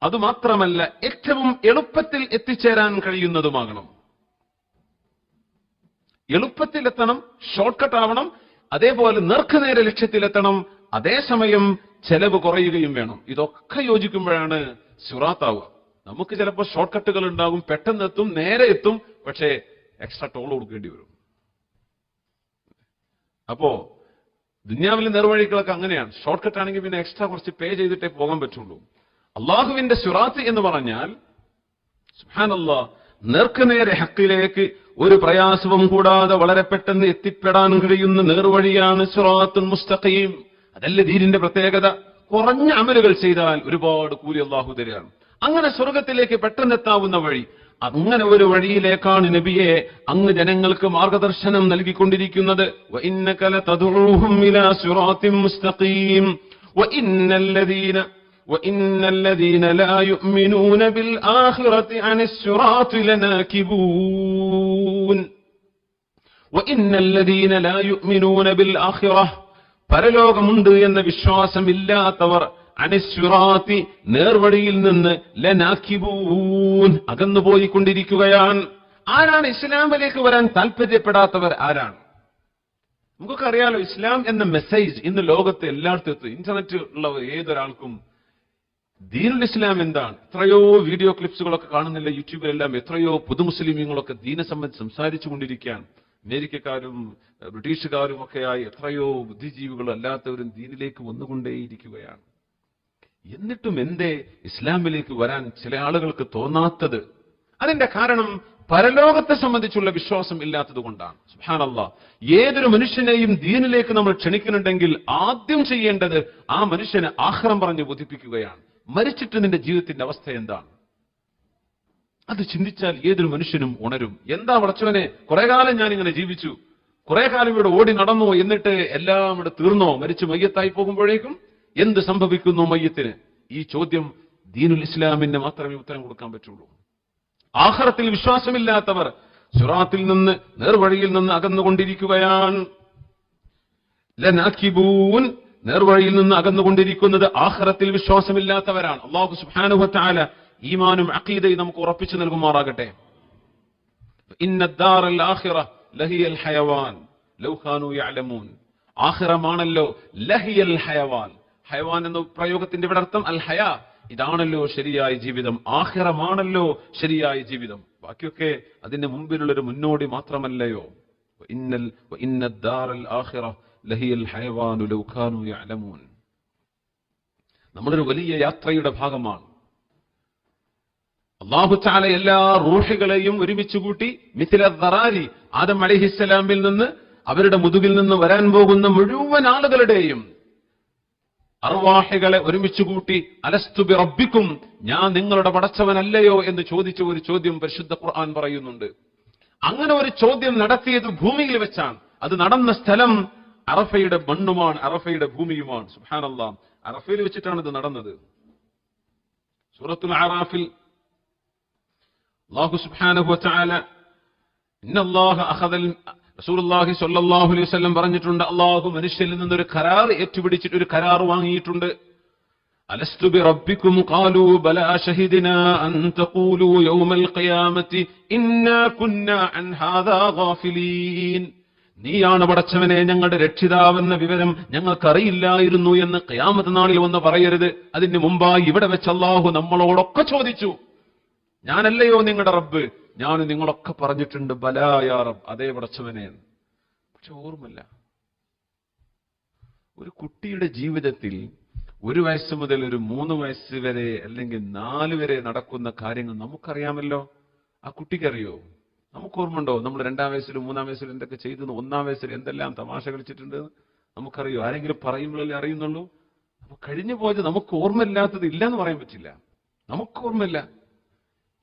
അതുമാത്രമല്ല ഏറ്റവും എളുപ്പത്തിൽ എത്തിച്ചേരാൻ കഴിയുന്നതുമാകണം. എളുപ്പത്തിലെത്തണം, ഷോർട്ട് കട്ട് ആവണം, അതേപോലെ നേർക്കുനേരെ ലക്ഷ്യത്തിലെത്തണം, അതേസമയം ചെലവ് കുറയുകയും വേണം. ഇതൊക്കെ യോജിക്കുമ്പോഴാണ് സിറാത്ത് ആവുക. നമുക്ക് ചിലപ്പോൾ ഷോർട്ട് കട്ടുകൾ ഉണ്ടാകും, പെട്ടെന്ന് എത്തും, നേരെ എത്തും, പക്ഷേ എക്സ്ട്രാ ടോൾ കൊടുക്കേണ്ടി വരും. അപ്പോ ദുനിയാവിലെ നേർവഴികളൊക്കെ അങ്ങനെയാണ്. ഷോർട്ട് കട്ട് ആണെങ്കിൽ പിന്നെ എക്സ്ട്രാ കുറച്ച് പേ ചെയ്തിട്ടേ പോകാൻ പറ്റുള്ളൂ. അള്ളാഹുവിന്റെ സിറാത്ത് എന്ന് പറഞ്ഞാൽ സുബ്ഹാനല്ലാഹ്, നേർക്കുനേരെ ഹക്കിലേക്ക് ഒരു പ്രയാസവും കൂടാതെ വളരെ പെട്ടെന്ന് എത്തിപ്പെടാൻ കഴിയുന്ന നേർവഴിയാണ് സിറാത്തുൽ മുസ്തഖീം. അതല്ലേ ദീനിന്റെ പ്രത്യേകത. കുറഞ്ഞ അമലുകൾ ചെയ്താൽ ഒരുപാട് കൂലി അള്ളാഹു തരികയാണ്. അങ്ങനെ സ്വർഗത്തിലേക്ക് പെട്ടെന്നെത്താവുന്ന വഴി, അങ്ങനെ ഒരു വഴിയിലേക്കാണ് നബിയെ അങ്ങ് ജനങ്ങൾക്ക് മാർഗദർശനം നൽകിക്കൊണ്ടിരിക്കുന്നത്. വഇന്നക ലതദഊഹും ഇലാ സിറാത്തിൻ മുസ്തഖീം വഇന്നല്ലദീന ലാ യുഅ്മിനൂന ബിൽ ആഖിറതി അനിസ് സിറാത്തി ലനാകിബൂൻ. വഇന്നല്ലദീന ലാ യുഅ്മിനൂന ബിൽ ആഖിറഹ്, പരലോകമുണ്ട് എന്ന വിശ്വാസമില്ലാത്തവർ അനിസ് സിറാത്തി, നേർവഴിയിൽ നിന്ന് ലനാകിബൂൻ, അകന്നുപോയിക്കൊണ്ടിരിക്കുകയാണ്. ആരാണ് ഇസ്ലാമിലേക്ക് വരാൻ താല്പര്യപ്പെടാത്തവർ? ആരാണ്? നമുക്കൊക്കെ അറിയാലോ, ഇസ്ലാം എന്ന മെസ്സേജ് ഇന്ന് ലോകത്ത് എല്ലായിടത്തും, ഇന്റർനെറ്റ് ഉള്ള ഏതൊരാൾക്കും ദീനുൽ ഇസ്ലാം എന്താണ്. എത്രയോ വീഡിയോ ക്ലിപ്സുകളൊക്കെ കാണുന്നില്ല യൂട്യൂബിലെല്ലാം. എത്രയോ പുതുമുസ്ലിമീങ്ങളൊക്കെ ദീനെ സംബന്ധിച്ച് സംസാരിച്ചു കൊണ്ടിരിക്കുകയാണ്. അമേരിക്കക്കാരും ബ്രിട്ടീഷുകാരും ഒക്കെയായി എത്രയോ ബുദ്ധിജീവികളും അല്ലാത്തവരും ദീനിലേക്ക് വന്നുകൊണ്ടേയിരിക്കുകയാണ്. എന്നിട്ടും എന്തേ ഇസ്ലാമിലേക്ക് വരാൻ ചില ആളുകൾക്ക് തോന്നാത്തത്? അതിന്റെ കാരണം പരലോകത്തെ സംബന്ധിച്ചുള്ള വിശ്വാസം ഇല്ലാത്തത് കൊണ്ടാണ്. സുബ്ഹാനല്ലാഹ്, ഏതൊരു മനുഷ്യനെയും ദീനിലേക്ക് നമ്മൾ ക്ഷണിക്കുന്നുണ്ടെങ്കിൽ ആദ്യം ചെയ്യേണ്ടത് ആ മനുഷ്യനെ ആഖിറം പറഞ്ഞ് ബോധിപ്പിക്കുകയാണ്. മരിച്ചിട്ട് നിന്റെ ജീവിതത്തിന്റെ അവസ്ഥ എന്താണ്? അത് ചിന്തിച്ചാൽ ഏതൊരു മനുഷ്യനും ഉണരും. എന്താ പടച്ചവനെ, കുറെ കാലം ഞാൻ ഇങ്ങനെ ജീവിച്ചു, കുറെ കാലം ഇവിടെ ഓടി നടന്നു, എന്നിട്ട് എല്ലാം ഇവിടെ തീർന്നോ? മരിച്ചു മയ്യത്തായി പോകുമ്പോഴേക്കും എന്ത് സംഭവിക്കുന്നു മയ്യത്തിന്? ഈ ചോദ്യം ദീനുൽ ഇസ്ലാമിന് മാത്രമേ ഉത്തരം കൊടുക്കാൻ പറ്റുള്ളൂ. ആഖിറത്തിൽ വിശ്വാസമില്ലാത്തവർ സിറാത്തിൽ നിന്ന്, നേർവഴിയിൽ നിന്ന് അകന്നുകൊണ്ടിരിക്കുകയാണ്. ലനാകിബൂൻ, നേർവഴിയിൽ നിന്ന് അകന്നുകൊണ്ടിരിക്കുന്നത് ആഖിറത്തിൽ വിശ്വാസമില്ലാത്തവരാണ്. അല്ലാഹു സുബ്ഹാനഹു വ തആല ഈമാനും അഖീദയും നമുക്ക് ഉറപ്പിച്ചു നൽകുമാറാകട്ടെ. ഇന്നദ്ദാറൽ ആഖിറ ലഹിയൽ ഹയവാൻ ലൗ ഖാനൂ യഅലമൂൻ. ആഖിറമാണല്ലോ ലഹിയൽ ഹയവാൻ. ഹയവാൻ എന്ന പ്രയോഗത്തിന്റെ ഇവിടെ അർത്ഥം അൽ ഹയാ, ഇതാണല്ലോ ശരിയായ ജീവിതം. ആഖിറമാണല്ലോ ശരിയായ ജീവിതം. ബാക്കിയൊക്കെ അതിന്റെ മുമ്പിലുള്ള ഒരു മുന്നോടി മാത്രമല്ലയോ? ഇന്നദ്ദാറൽ ആഖിറ ലഹിയൽ ഹയവാൻ ലൗ ഖാനൂ യഅലമൂൻ. നമ്മളൊരു വലിയ യാത്രയുടെ ഭാഗമാണ്. അല്ലാഹു തആല എല്ലാ റൂഹുകളെയും ഒരുമിച്ച് കൂട്ടി, മിഥില ദറാരി, ആദം അലൈഹിസ്സലാമിൽ നിന്ന് അവരുടെ മുതുകിൽ നിന്ന് വരാൻ പോകുന്ന മുഴുവൻ ആളുകളുടെയും അർവാഹികളെ ഒരുമിച്ച് കൂട്ടി, അലസ്തു ബി റബ്ബിക്കും, ഞാൻ നിങ്ങളുടെ പടച്ചവനല്ലയോ എന്ന് ചോദിച്ച ഒരു ചോദ്യം പരിശുദ്ധ ഖുർആൻ പറയുന്നുണ്ട്. അങ്ങനെ ഒരു ചോദ്യം നടത്തിയത് ഭൂമിയിൽ വെച്ചാണ്. അത് നടന്ന സ്ഥലം അറഫയുടെ മണ്ണുമാണ്, അറഫയുടെ ഭൂമിയുമാണ്. സുബ്ഹാനല്ലാഹ്, അറഫയിൽ വെച്ചിട്ടാണ് ഇത് നടന്നത്. സൂറത്തുൽ അറാഫിൽ അല്ലാഹു സുബ്ഹാനഹു വ തആല ഇന്നല്ലാഹ അഖദൽ റസൂലുള്ളാഹി സ്വല്ലല്ലാഹു അലൈഹി വസല്ലം പറഞ്ഞിട്ടുണ്ട്, അല്ലാഹു മനുഷ്യരിൽ നിന്നൊരു കരാർ ഏറ്റുപിടിച്ചിട്ട് ഒരു കരാർ വാങ്ങിയിട്ടുണ്ട്. അലസ്തു ബി റബ്ബിക്കും ഖാലൂ ബലാ ഷഹിദ്നാ അൻ തഖൂലൂ യൗമൽ ഖിയാമത്തി ഇന്നാ കുന്നാ അൻ ഹാദാ ഗാഫിലീൻ. നീയാണ് പടച്ചവനെ ഞങ്ങളുടെ രക്ഷിതാവെന്ന വിവരം ഞങ്ങൾക്കറിയില്ലായിരുന്നു എന്ന് ഖിയാമത്ത് നാളിൽ വന്ന് പറയരുത്. അതിന് മുമ്പായി ഇവിടെ വെച്ച് അല്ലാഹു നമ്മളോടൊക്കെ ചോദിച്ചു, ഞാനല്ലയോ നിങ്ങളുടെ റബ്ബ്? ഞാൻ നിങ്ങളൊക്കെ പറഞ്ഞിട്ടുണ്ട് ബലാ യാ റബ്ബ്, അതേ പടച്ചവനെ. പക്ഷെ ഓർമ്മല്ല. ഒരു കുട്ടിയുടെ ജീവിതത്തിൽ 1 വയസ്സ് മുതൽ ഒരു 3 വയസ്സ് വരെ അല്ലെങ്കിൽ 4 വരെ നടക്കുന്ന കാര്യങ്ങൾ നമുക്കറിയാമല്ലോ. ആ കുട്ടിക്കറിയോ? നമുക്ക് ഓർമ്മയുണ്ടോ നമ്മൾ 2-ാം വയസ്സിലും 3-ാം വയസ്സിലും എന്തൊക്കെ ചെയ്തെന്ന്, 1-ാം വയസ്സിൽ എന്തെല്ലാം തമാശ കളിച്ചിട്ടുണ്ട് നമുക്കറിയോ? ആരെങ്കിലും പറയുമ്പോഴല്ലേ അറിയുന്നുള്ളൂ. അപ്പൊ കഴിഞ്ഞു പോയത് നമുക്ക് ഓർമ്മയില്ലാത്തത് ഇല്ലെന്ന് പറയാൻ പറ്റില്ല. നമുക്ക് ഓർമ്മയില്ല.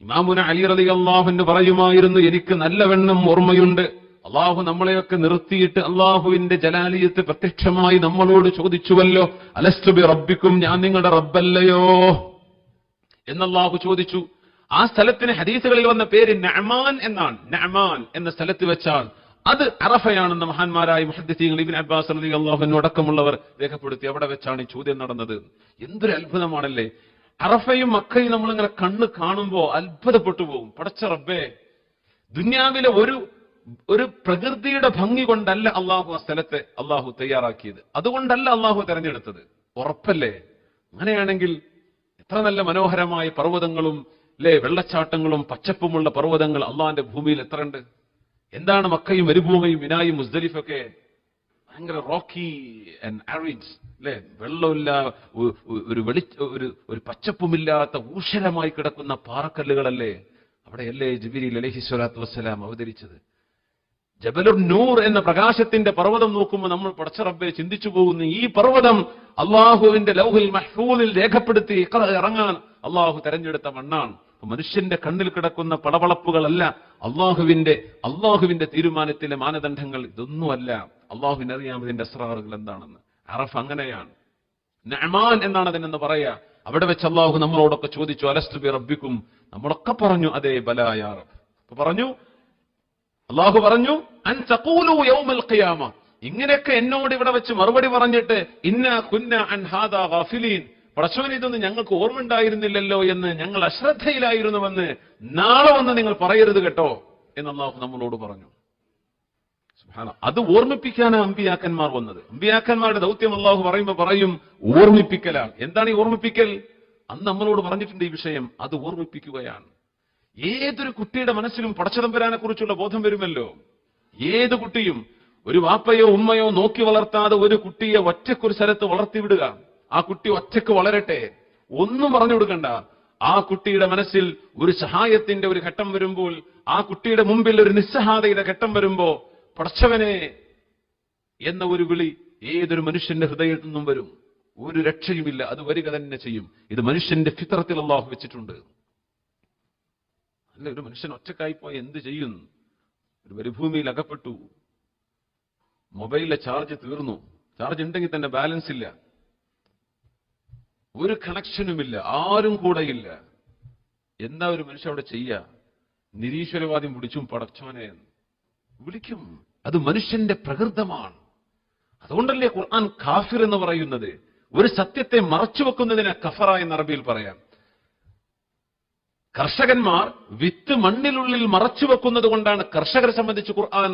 ഇമാമുന അലി റളിയല്ലാഹു അൻഹു പറയുമായിരുന്നു, എനിക്ക് നല്ലവണ്ണം ഓർമ്മയുണ്ട്, അള്ളാഹു നമ്മളെയൊക്കെ നിർത്തിയിട്ട് അള്ളാഹുവിന്റെ ജലാലിയത്ത് പ്രത്യക്ഷമായി നമ്മളോട് ചോദിച്ചുവല്ലോ, അലസ്തു ബി റബ്ബിക്കും, ഞാൻ നിങ്ങളുടെ റബ്ബല്ലയോ എന്നല്ലാഹു ചോദിച്ചു. ആ സ്ഥലത്തിന് ഹദീസുകളിൽ വന്ന പേര് നഅമാൻ എന്നാണ്. നഅമാൻ എന്ന സ്ഥലത്ത് വെച്ചാൽ അത് അറഫയാണെന്ന് മഹാന്മാരായ മുഹദ്ദിസീങ്ങൾ ഇബ്നു അബ്ബാസ് റളിയല്ലാഹു അൻഹു അടക്കമുള്ളവർ രേഖപ്പെടുത്തി. അവിടെ വെച്ചാണ് ഈ ചോദ്യം നടന്നത്. എന്തൊരു അത്ഭുതമാണല്ലേ! അറഫയും മക്കയും നമ്മളിങ്ങനെ കണ്ണ് കാണുമ്പോ അത്ഭുതപ്പെട്ടു പോകും. പടച്ച റബ്ബേ, ദുനിയാവിലെ ഒരു പ്രകൃതിയുടെ ഭംഗി കൊണ്ടല്ല അള്ളാഹു ആ സ്ഥലത്തെ അള്ളാഹു തയ്യാറാക്കിയത്, അതുകൊണ്ടല്ല അള്ളാഹു തെരഞ്ഞെടുത്തത്. ഉറപ്പല്ലേ? അങ്ങനെയാണെങ്കിൽ എത്ര നല്ല മനോഹരമായ പർവ്വതങ്ങളും വെള്ളച്ചാട്ടങ്ങളും പച്ചപ്പുമുള്ള പർവ്വതങ്ങൾ അള്ളാഹിന്റെ ഭൂമിയിൽ എത്രയുണ്ട്! എന്താണ് മക്കയും മരുഭൂമിയും മിനായും മുസ്ദലിഫൊക്കെ? ഭയങ്കര റോക്കി ആൻഡ് ആരിഡ്, വെള്ളമില്ല, ഒരു പച്ചപ്പുമില്ലാത്ത ഊഷരമായി കിടക്കുന്ന പാറക്കല്ലുകളല്ലേ? അവിടെയല്ലേ ജിബ്രീൽ അലൈഹി സ്വലാത്തു വസ്സലാം അവതരിച്ചത്? ജബലുർ നൂർ എന്ന പ്രകാശത്തിന്റെ പർവ്വതം നോക്കുമ്പോൾ നമ്മൾ പടച്ച റബ്ബെ ചിന്തിച്ചു പോകുന്നു, ഈ പർവ്വതം അള്ളാഹുവിന്റെ ലൗഹുൽ മഹ്ഫൂലിൽ രേഖപ്പെടുത്തി ഇറങ്ങാൻ അള്ളാഹു തെരഞ്ഞെടുത്ത മണ്ണാണ്. മനുഷ്യന്റെ കണ്ണിൽ കിടക്കുന്ന പളവളപ്പുകളല്ല അള്ളാഹുവിന്റെ തീരുമാനത്തിലെ മാനദണ്ഡങ്ങൾ. ഇതൊന്നുമല്ല. അള്ളാഹുവിനറിയാം ഇതിന്റെ അസ്റാറുകൾ എന്താണെന്ന്. അറഫ് അങ്ങനെയാണ്. നഅമാൻ എന്നാണ് അതിനെന്ന് പറയാ. അവിടെ വെച്ച് അള്ളാഹു നമ്മളോടൊക്കെ ചോദിച്ചു, അലസ്തു ബി റബ്ബിക്കും. നമ്മളൊക്കെ പറഞ്ഞു അതെ, ബലാ യാ റബ്ബ്. അള്ളാഹു പറഞ്ഞു, അൻ തഖൂലു യൗമൽ ഖിയാമ, ഇങ്ങനെയൊക്കെ എന്നോട് ഇവിടെ വെച്ച് മറുപടി പറഞ്ഞിട്ട്, ഇന്നാ കുന്നാ അൻ ഹാദാ ഗാഫിലീൻ, പടച്ചവൻ ഇതൊന്നും ഞങ്ങൾക്ക് ഓർമ്മ ഉണ്ടായിരുന്നില്ലല്ലോ എന്ന്, ഞങ്ങൾ അശ്രദ്ധയിലായിരുന്നുവെന്ന് നാളെ വന്ന് നിങ്ങൾ പറയരുത് കേട്ടോ എന്ന് അള്ളാഹു നമ്മളോട് പറഞ്ഞു. അത് ഓർമ്മിപ്പിക്കാനാണ് അമ്പിയാക്കന്മാർ വന്നത്. അമ്പിയാക്കന്മാരുടെ ദൗത്യം അള്ളാഹു പറയും ഓർമ്മിപ്പിക്കലാണ്. എന്താണ് ഈ ഓർമ്മിപ്പിക്കൽ? അന്ന് നമ്മളോട് പറഞ്ഞിട്ടുണ്ട് ഈ വിഷയം. അത് ഓർമ്മിപ്പിക്കുകയാണ്. ഏതൊരു കുട്ടിയുടെ മനസ്സിലും പടച്ചതമ്പുരാനെ കുറിച്ചുള്ള ബോധം വരുമല്ലോ. ഏത് കുട്ടിയും ഒരു വാപ്പയോ ഉമ്മയോ നോക്കി വളർത്താതെ ഒരു കുട്ടിയെ ഒറ്റക്കൊരു സ്ഥലത്ത് വളർത്തിവിടുക. ആ കുട്ടി ഒറ്റക്ക് വളരട്ടെ, ഒന്നും പറഞ്ഞു കൊടുക്കണ്ട. ആ കുട്ടിയുടെ മനസ്സിൽ ഒരു സഹായത്തിന്റെ ഒരു ഘട്ടം വരുമ്പോൾ, ആ കുട്ടിയുടെ മുമ്പിൽ ഒരു നിസ്സഹായതയുടെ ഘട്ടം വരുമ്പോ, പടച്ചവനെ എന്ന ഒരു വിളി ഏതൊരു മനുഷ്യന്റെ ഹൃദയത്തിൽ നിന്നും വരും. ഒരു രക്ഷയുമില്ല, അത് വരിക തന്നെ ചെയ്യും. ഇത് മനുഷ്യന്റെ ഫിത്രത്തിൽ അല്ലാഹു വെച്ചിട്ടുണ്ട്. അല്ല, ഒരു മനുഷ്യൻ ഒറ്റക്കായിപ്പോയി എന്ത് ചെയ്യും? ഒരു മരുഭൂമിയിൽ അകപ്പെട്ടു, മൊബൈലിലെ ചാർജ് തീർന്നു, ചാർജ് ഉണ്ടെങ്കിൽ തന്നെ ബാലൻസ് ഇല്ല, ഒരു കണക്ഷനുമില്ല, ആരും കൂടെയില്ല. എന്താ ഒരു മനുഷ്യൻ അവിടെ ചെയ്യുക? നിരീശ്വരവാദ്യം പിടിച്ചും പടച്ചോനെ വിളിക്കും. അത് മനുഷ്യന്റെ പ്രകൃതമാണ്. അതുകൊണ്ടല്ലേ ഖുർആൻ കാഫിർ എന്ന് പറയുന്നത്. ഒരു സത്യത്തെ മറച്ചു വെക്കുന്നതിനെ കഫറ എന്ന് അറബിയിൽ പറയാം. കർഷകന്മാർ വിത്ത് മണ്ണിനുള്ളിൽ മറച്ചു വെക്കുന്നത് കൊണ്ടാണ് കർഷകരെ സംബന്ധിച്ച് ഖുർആൻ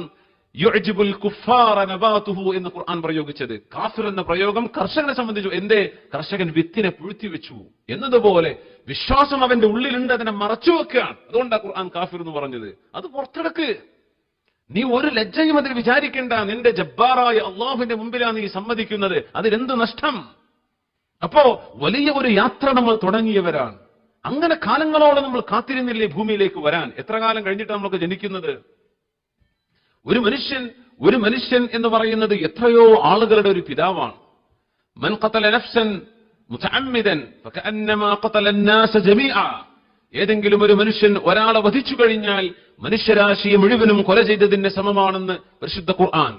യുഅ്ജിബുൽ കുഫാറ നബാതുഹു എന്ന് ഖുർആൻ പ്രയോഗിച്ചത്. കാഫിർ എന്ന പ്രയോഗം കർഷകനെ സംബന്ധിച്ചു. എന്തേ? കർഷകൻ വിത്തിനെ പുഴുത്തി വെച്ചു എന്നതുപോലെ വിശ്വാസം അവന്റെ ഉള്ളിലുണ്ട്, അതിനെ മറച്ചു വെക്കുകയാണ്. അതുകൊണ്ടാണ് ഖുർആൻ കാഫിർ എന്ന് പറഞ്ഞത്. അത് പുറത്തെടുക്ക്. നീ ഒരു ലജ്ജയും അതിൽ വിചാരിക്കേണ്ട. നിന്റെ ജബ്ബാറായ അള്ളാഹുവിന്റെ മുമ്പിലാണ് നീ സമ്മതിക്കുന്നത്. അതിലെന്ത് നഷ്ടം? അപ്പോ വലിയ ഒരു യാത്ര നമ്മൾ തുടങ്ങിയവരാണ്. അങ്ങനെ കാലങ്ങളോളം നമ്മൾ കാത്തിരുന്നില്ലേ ഭൂമിയിലേക്ക് വരാൻ? എത്ര കാലം കഴിഞ്ഞിട്ട് നമ്മൾക്ക് ജനിക്കുന്നത്? ഒരു മനുഷ്യൻ എന്ന് പറയുന്നത് എത്രയോ ആളുകളുടെ ഒരു പിതാവാണ്. മൻ ഖതല നഫ്സൻ മുതഅമ്മിദൻ ഫകഅന്നമാ ഖതല അന്നാസ ജമീഅ. ഏതെങ്കിലും ഒരു മനുഷ്യൻ ഒരാളെ വധിച്ചു കഴിഞ്ഞാൽ മനുഷ്യരാശിയെ മുഴുവനും കൊല ചെയ്തതിന്റെ സമമാണെന്ന് പരിശുദ്ധ ഖുർആൻ.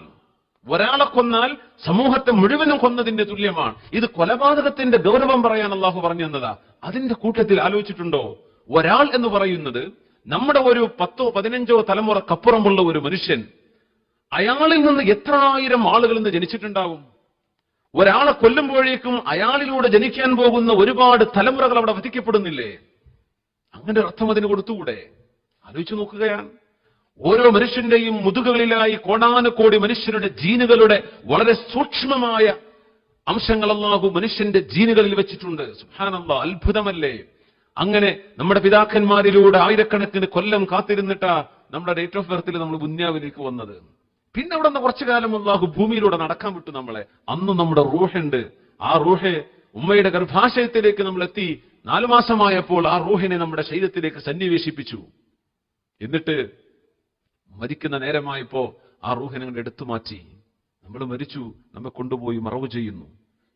ഒരാളെ കൊന്നാൽ സമൂഹത്തെ മുഴുവനും കൊന്നതിന്റെ തുല്യമാണ്. ഇത് കൊലപാതകത്തിന്റെ ഗൗരവം പറയാൻ അള്ളാഹു പറഞ്ഞു തന്നതാ. അതിന്റെ കൂട്ടത്തിൽ ആലോചിച്ചിട്ടുണ്ടോ? ഒരാൾ എന്ന് പറയുന്നത് നമ്മുടെ ഒരു 10-15 തലമുറക്കപ്പുറമുള്ള ഒരു മനുഷ്യൻ. അയാളിൽ നിന്ന് എത്ര ആയിരം ആളുകൾ ഇന്ന് ജനിച്ചിട്ടുണ്ടാവും? ഒരാളെ കൊല്ലുമ്പോഴേക്കും അയാളിലൂടെ ജനിക്കാൻ പോകുന്ന ഒരുപാട് തലമുറകൾ അവിടെ വധിക്കപ്പെടുന്നില്ലേ? അങ്ങനെ അർത്ഥം അതിന് കൊടുത്തുകൂടെ? ആലോചിച്ചു നോക്കുകയാണ്. ഓരോ മനുഷ്യന്റെയും മുതുകുകളിലായി കോടാനുകോടി മനുഷ്യരുടെ ജീനുകളുടെ വളരെ സൂക്ഷ്മമായ അംശങ്ങൾ അല്ലാഹു മനുഷ്യന്റെ ജീനുകളിൽ വെച്ചിട്ടുണ്ട്. സുബ്ഹാനല്ലാഹ്, അത്ഭുതമല്ലേ? അങ്ങനെ നമ്മുടെ പിതാക്കന്മാരിലൂടെ ആയിരക്കണക്കിന് കൊല്ലം കാത്തിരുന്നിട്ടാ നമ്മുടെ ഡേറ്റ് ഓഫ് ബർത്തിൽ നമ്മൾ ദുനിയാവിലേക്ക് വന്നത്. പിന്നെ അവിടെ നിന്ന് കുറച്ചു കാലം അല്ലാഹു ഭൂമിയിലൂടെ നടക്കാൻ വിട്ടു നമ്മളെ. അന്ന് നമ്മുടെ റൂഹുണ്ട്. ആ റൂഹ് ഉമ്മയുടെ ഗർഭാശയത്തിലേക്ക് നമ്മൾ എത്തി. 4 മാസമായപ്പോൾ ആ റൂഹിനെ നമ്മുടെ ശരീരത്തിലേക്ക് സന്നിവേശിപ്പിച്ചു. എന്നിട്ട് മരിക്കുന്ന നേരമായപ്പോ ആ റൂഹിനെ അങ്ങോട്ട് എടുത്തു മാറ്റി. നമ്മൾ മരിച്ചു, നമ്മെ കൊണ്ടുപോയി മറവ് ചെയ്യുന്നു.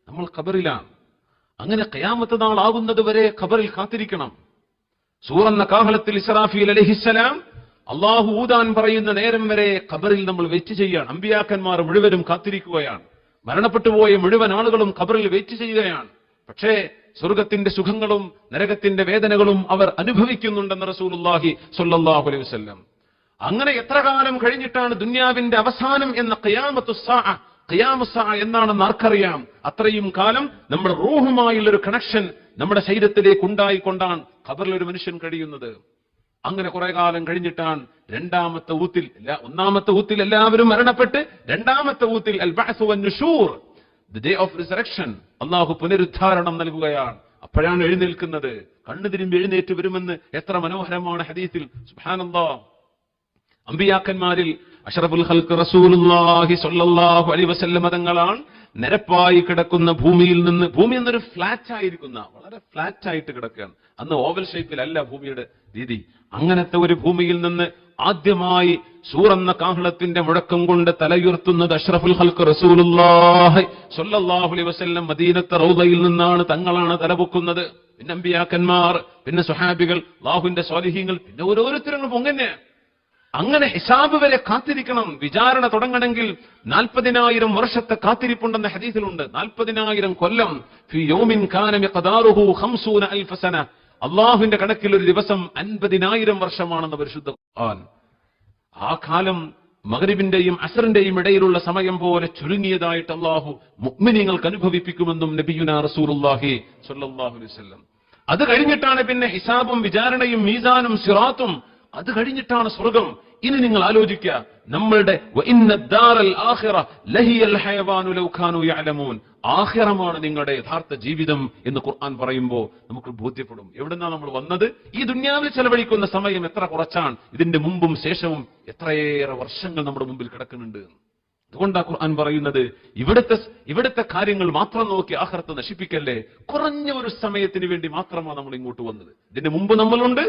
നമ്മൾ ഖബറിലാണ്. അങ്ങനെ ഖിയാമത്ത് നാൾ ആകുന്നത് വരെ ഖബറിൽ കാത്തിരിക്കണം. സൂറന്ന കാഹളത്തിൽ ഇസ്രാഫീൽ അലൈഹിസ്സലാം അള്ളാഹു ഊതാൻ പറയുന്ന നേരം വരെ ഖബറിൽ നമ്മൾ വെയിറ്റ് ചെയ്യാണ്. അമ്പിയാക്കന്മാർ മുഴുവനും കാത്തിരിക്കുകയാണ്. മരണപ്പെട്ടുപോയ മുഴുവൻ ആളുകളും ഖബറിൽ വെയിറ്റ് ചെയ്യുകയാണ്. പക്ഷേ സ്വർഗത്തിന്റെ സുഖങ്ങളും നരകത്തിന്റെ വേദനകളും അവർ അനുഭവിക്കുന്നുണ്ടെന്ന് റസൂലുള്ളാഹി സ്വല്ലല്ലാഹു അലൈഹി വസല്ലം. അങ്ങനെ എത്ര കാലം കഴിഞ്ഞിട്ടാണ് ദുനിയാവിന്റെ അവസാനം എന്ന ഖിയാമത്തുസ്സാഅ എന്നാണെന്ന് ആർക്കറിയാം. അത്രയും കാലം നമ്മുടെ റൂഹുമായുള്ളൊരു കണക്ഷൻ നമ്മുടെ ശരീരത്തിലേക്ക് ഉണ്ടായിക്കൊണ്ടാണ് ഖബറിൽ ഒരു മനുഷ്യൻ കഴിയുന്നത്. അങ്ങനെ കുറെ കാലം കഴിഞ്ഞിട്ടാണ് രണ്ടാമത്തെ ഊത്തിൽ, ഒന്നാമത്തെ ഊത്തിൽ എല്ലാവരും മരണപ്പെട്ട് രണ്ടാമത്തെ ഊത്തിൽ അൽ ബഅ്സ് വൻ നുശൂർ, ദി ഡേ ഓഫ് റിസറക്ഷൻ, അല്ലാഹു പുനരുദ്ധാരണം നൽകുകയാണ്. അപ്പോഴാണ് എഴുന്നേൽക്കുന്നത്. കണ്ണു തിരുമ്പി എഴുന്നേറ്റ് വരുമെന്ന് എത്ര മനോഹരമാണ് ഹദീസിൽ. സുബ്ഹാനല്ലാഹ്. അമ്പിയാക്കന്മാരിൽ അഷ്റഫുൽ ഖൽഖ് റസൂലുള്ളാഹി സ്വല്ലല്ലാഹു അലൈഹി വസല്ലം തങ്ങളാണ് നിരപ്പായി കിടക്കുന്ന ഭൂമിയിൽ നിന്ന്, ഭൂമി എന്നൊരു ഫ്ലാറ്റ് ആയിരിക്കുന്ന, വളരെ ഫ്ലാറ്റ് ആയിട്ട് കിടക്കുകയാണ്. അന്ന് ഓവൽ ഷേപ്പിലല്ല ഭൂമിയുടെ രീതി. അങ്ങനത്തെ ഒരു ഭൂമിയിൽ നിന്ന് ആദ്യമായി സൂറന്ന കാഹളത്തിന്റെ മുഴക്കം കൊണ്ട് തലയുയർത്തുന്നത് അഷ്റഫുൽ ഖൽഖ് റസൂലുള്ളാഹി സ്വല്ലല്ലാഹു അലൈഹി വസല്ലം മദീനത്തെ റൗദയിൽ നിന്നാണ്. തങ്ങളാണ് തലപൊക്കുന്നത്. പിന്നെ അമ്പിയാക്കന്മാർ, പിന്നെ സ്വഹാബികൾ, അല്ലാഹുവിന്റെ സ്വാലിഹീങ്ങൾ, പിന്നെ ഓരോരുത്തരും പൊങ്ങന്നെ. അങ്ങനെ ഹിസാബ് വരെ കാത്തിരിക്കണം. വിചാരണ തുടങ്ങണമെങ്കിൽ 40,000 വർഷത്തെ കാത്തിരിപ്പുണ്ടെന്ന ഹദീസിലുണ്ട്. 40,000 കൊല്ലം. ഫീ യൗമിൻ കാന മിഖ്ദാറുഹു 50,000 സന. അള്ളാഹുവിന്റെ കണക്കിൽ ഒരു ദിവസം 50,000 വർഷമാണെന്ന് പരിശുദ്ധ ഖുർആൻ. ആ കാലം മഗ്രിബിന്റെയും അസ്റിന്റെയും ഇടയിലുള്ള സമയം പോലെ ചുരുങ്ങിയതായിട്ട് അള്ളാഹു മുഅ്മിനീങ്ങൾക്ക് അനുഭവിപ്പിക്കുമെന്നും നബിയുനാ റസൂലുള്ളാഹി സ്വല്ലല്ലാഹു അലൈഹി വസല്ലം. അത് കഴിഞ്ഞിട്ടാണ് പിന്നെ ഹിസാബും വിചാരണയും മീസാനും സിറാത്തും. അത് കഴിഞ്ഞിട്ടാണ് സ്വർഗം. ഇനി നിങ്ങൾ ആലോചിക്കുക, നമ്മളുടെ ആഖിറമാണ് നിങ്ങളുടെ യഥാർത്ഥ ജീവിതം എന്ന് ഖുർആൻ പറയുമ്പോൾ നമുക്ക് ബോധ്യപ്പെടും എവിടുന്നാണ് നമ്മൾ വന്നത്. ഈ ദുനിയാവിൽ ചെലവഴിക്കുന്ന സമയം എത്ര കുറച്ചാണ്. ഇതിന്റെ മുമ്പും ശേഷവും എത്രയേറെ വർഷങ്ങൾ നമ്മുടെ മുമ്പിൽ കിടക്കുന്നുണ്ട്. അതുകൊണ്ടാണ് ഖുർആൻ പറയുന്നത്, ഇവിടുത്തെ കാര്യങ്ങൾ മാത്രം നോക്കി ആഖിറത്ത് നശിപ്പിക്കല്ലേ. കുറഞ്ഞ ഒരു സമയത്തിന് വേണ്ടി മാത്രമാണ് നമ്മൾ ഇങ്ങോട്ട് വന്നത്. ഇതിന്റെ മുമ്പ് നമ്മളുണ്ട്,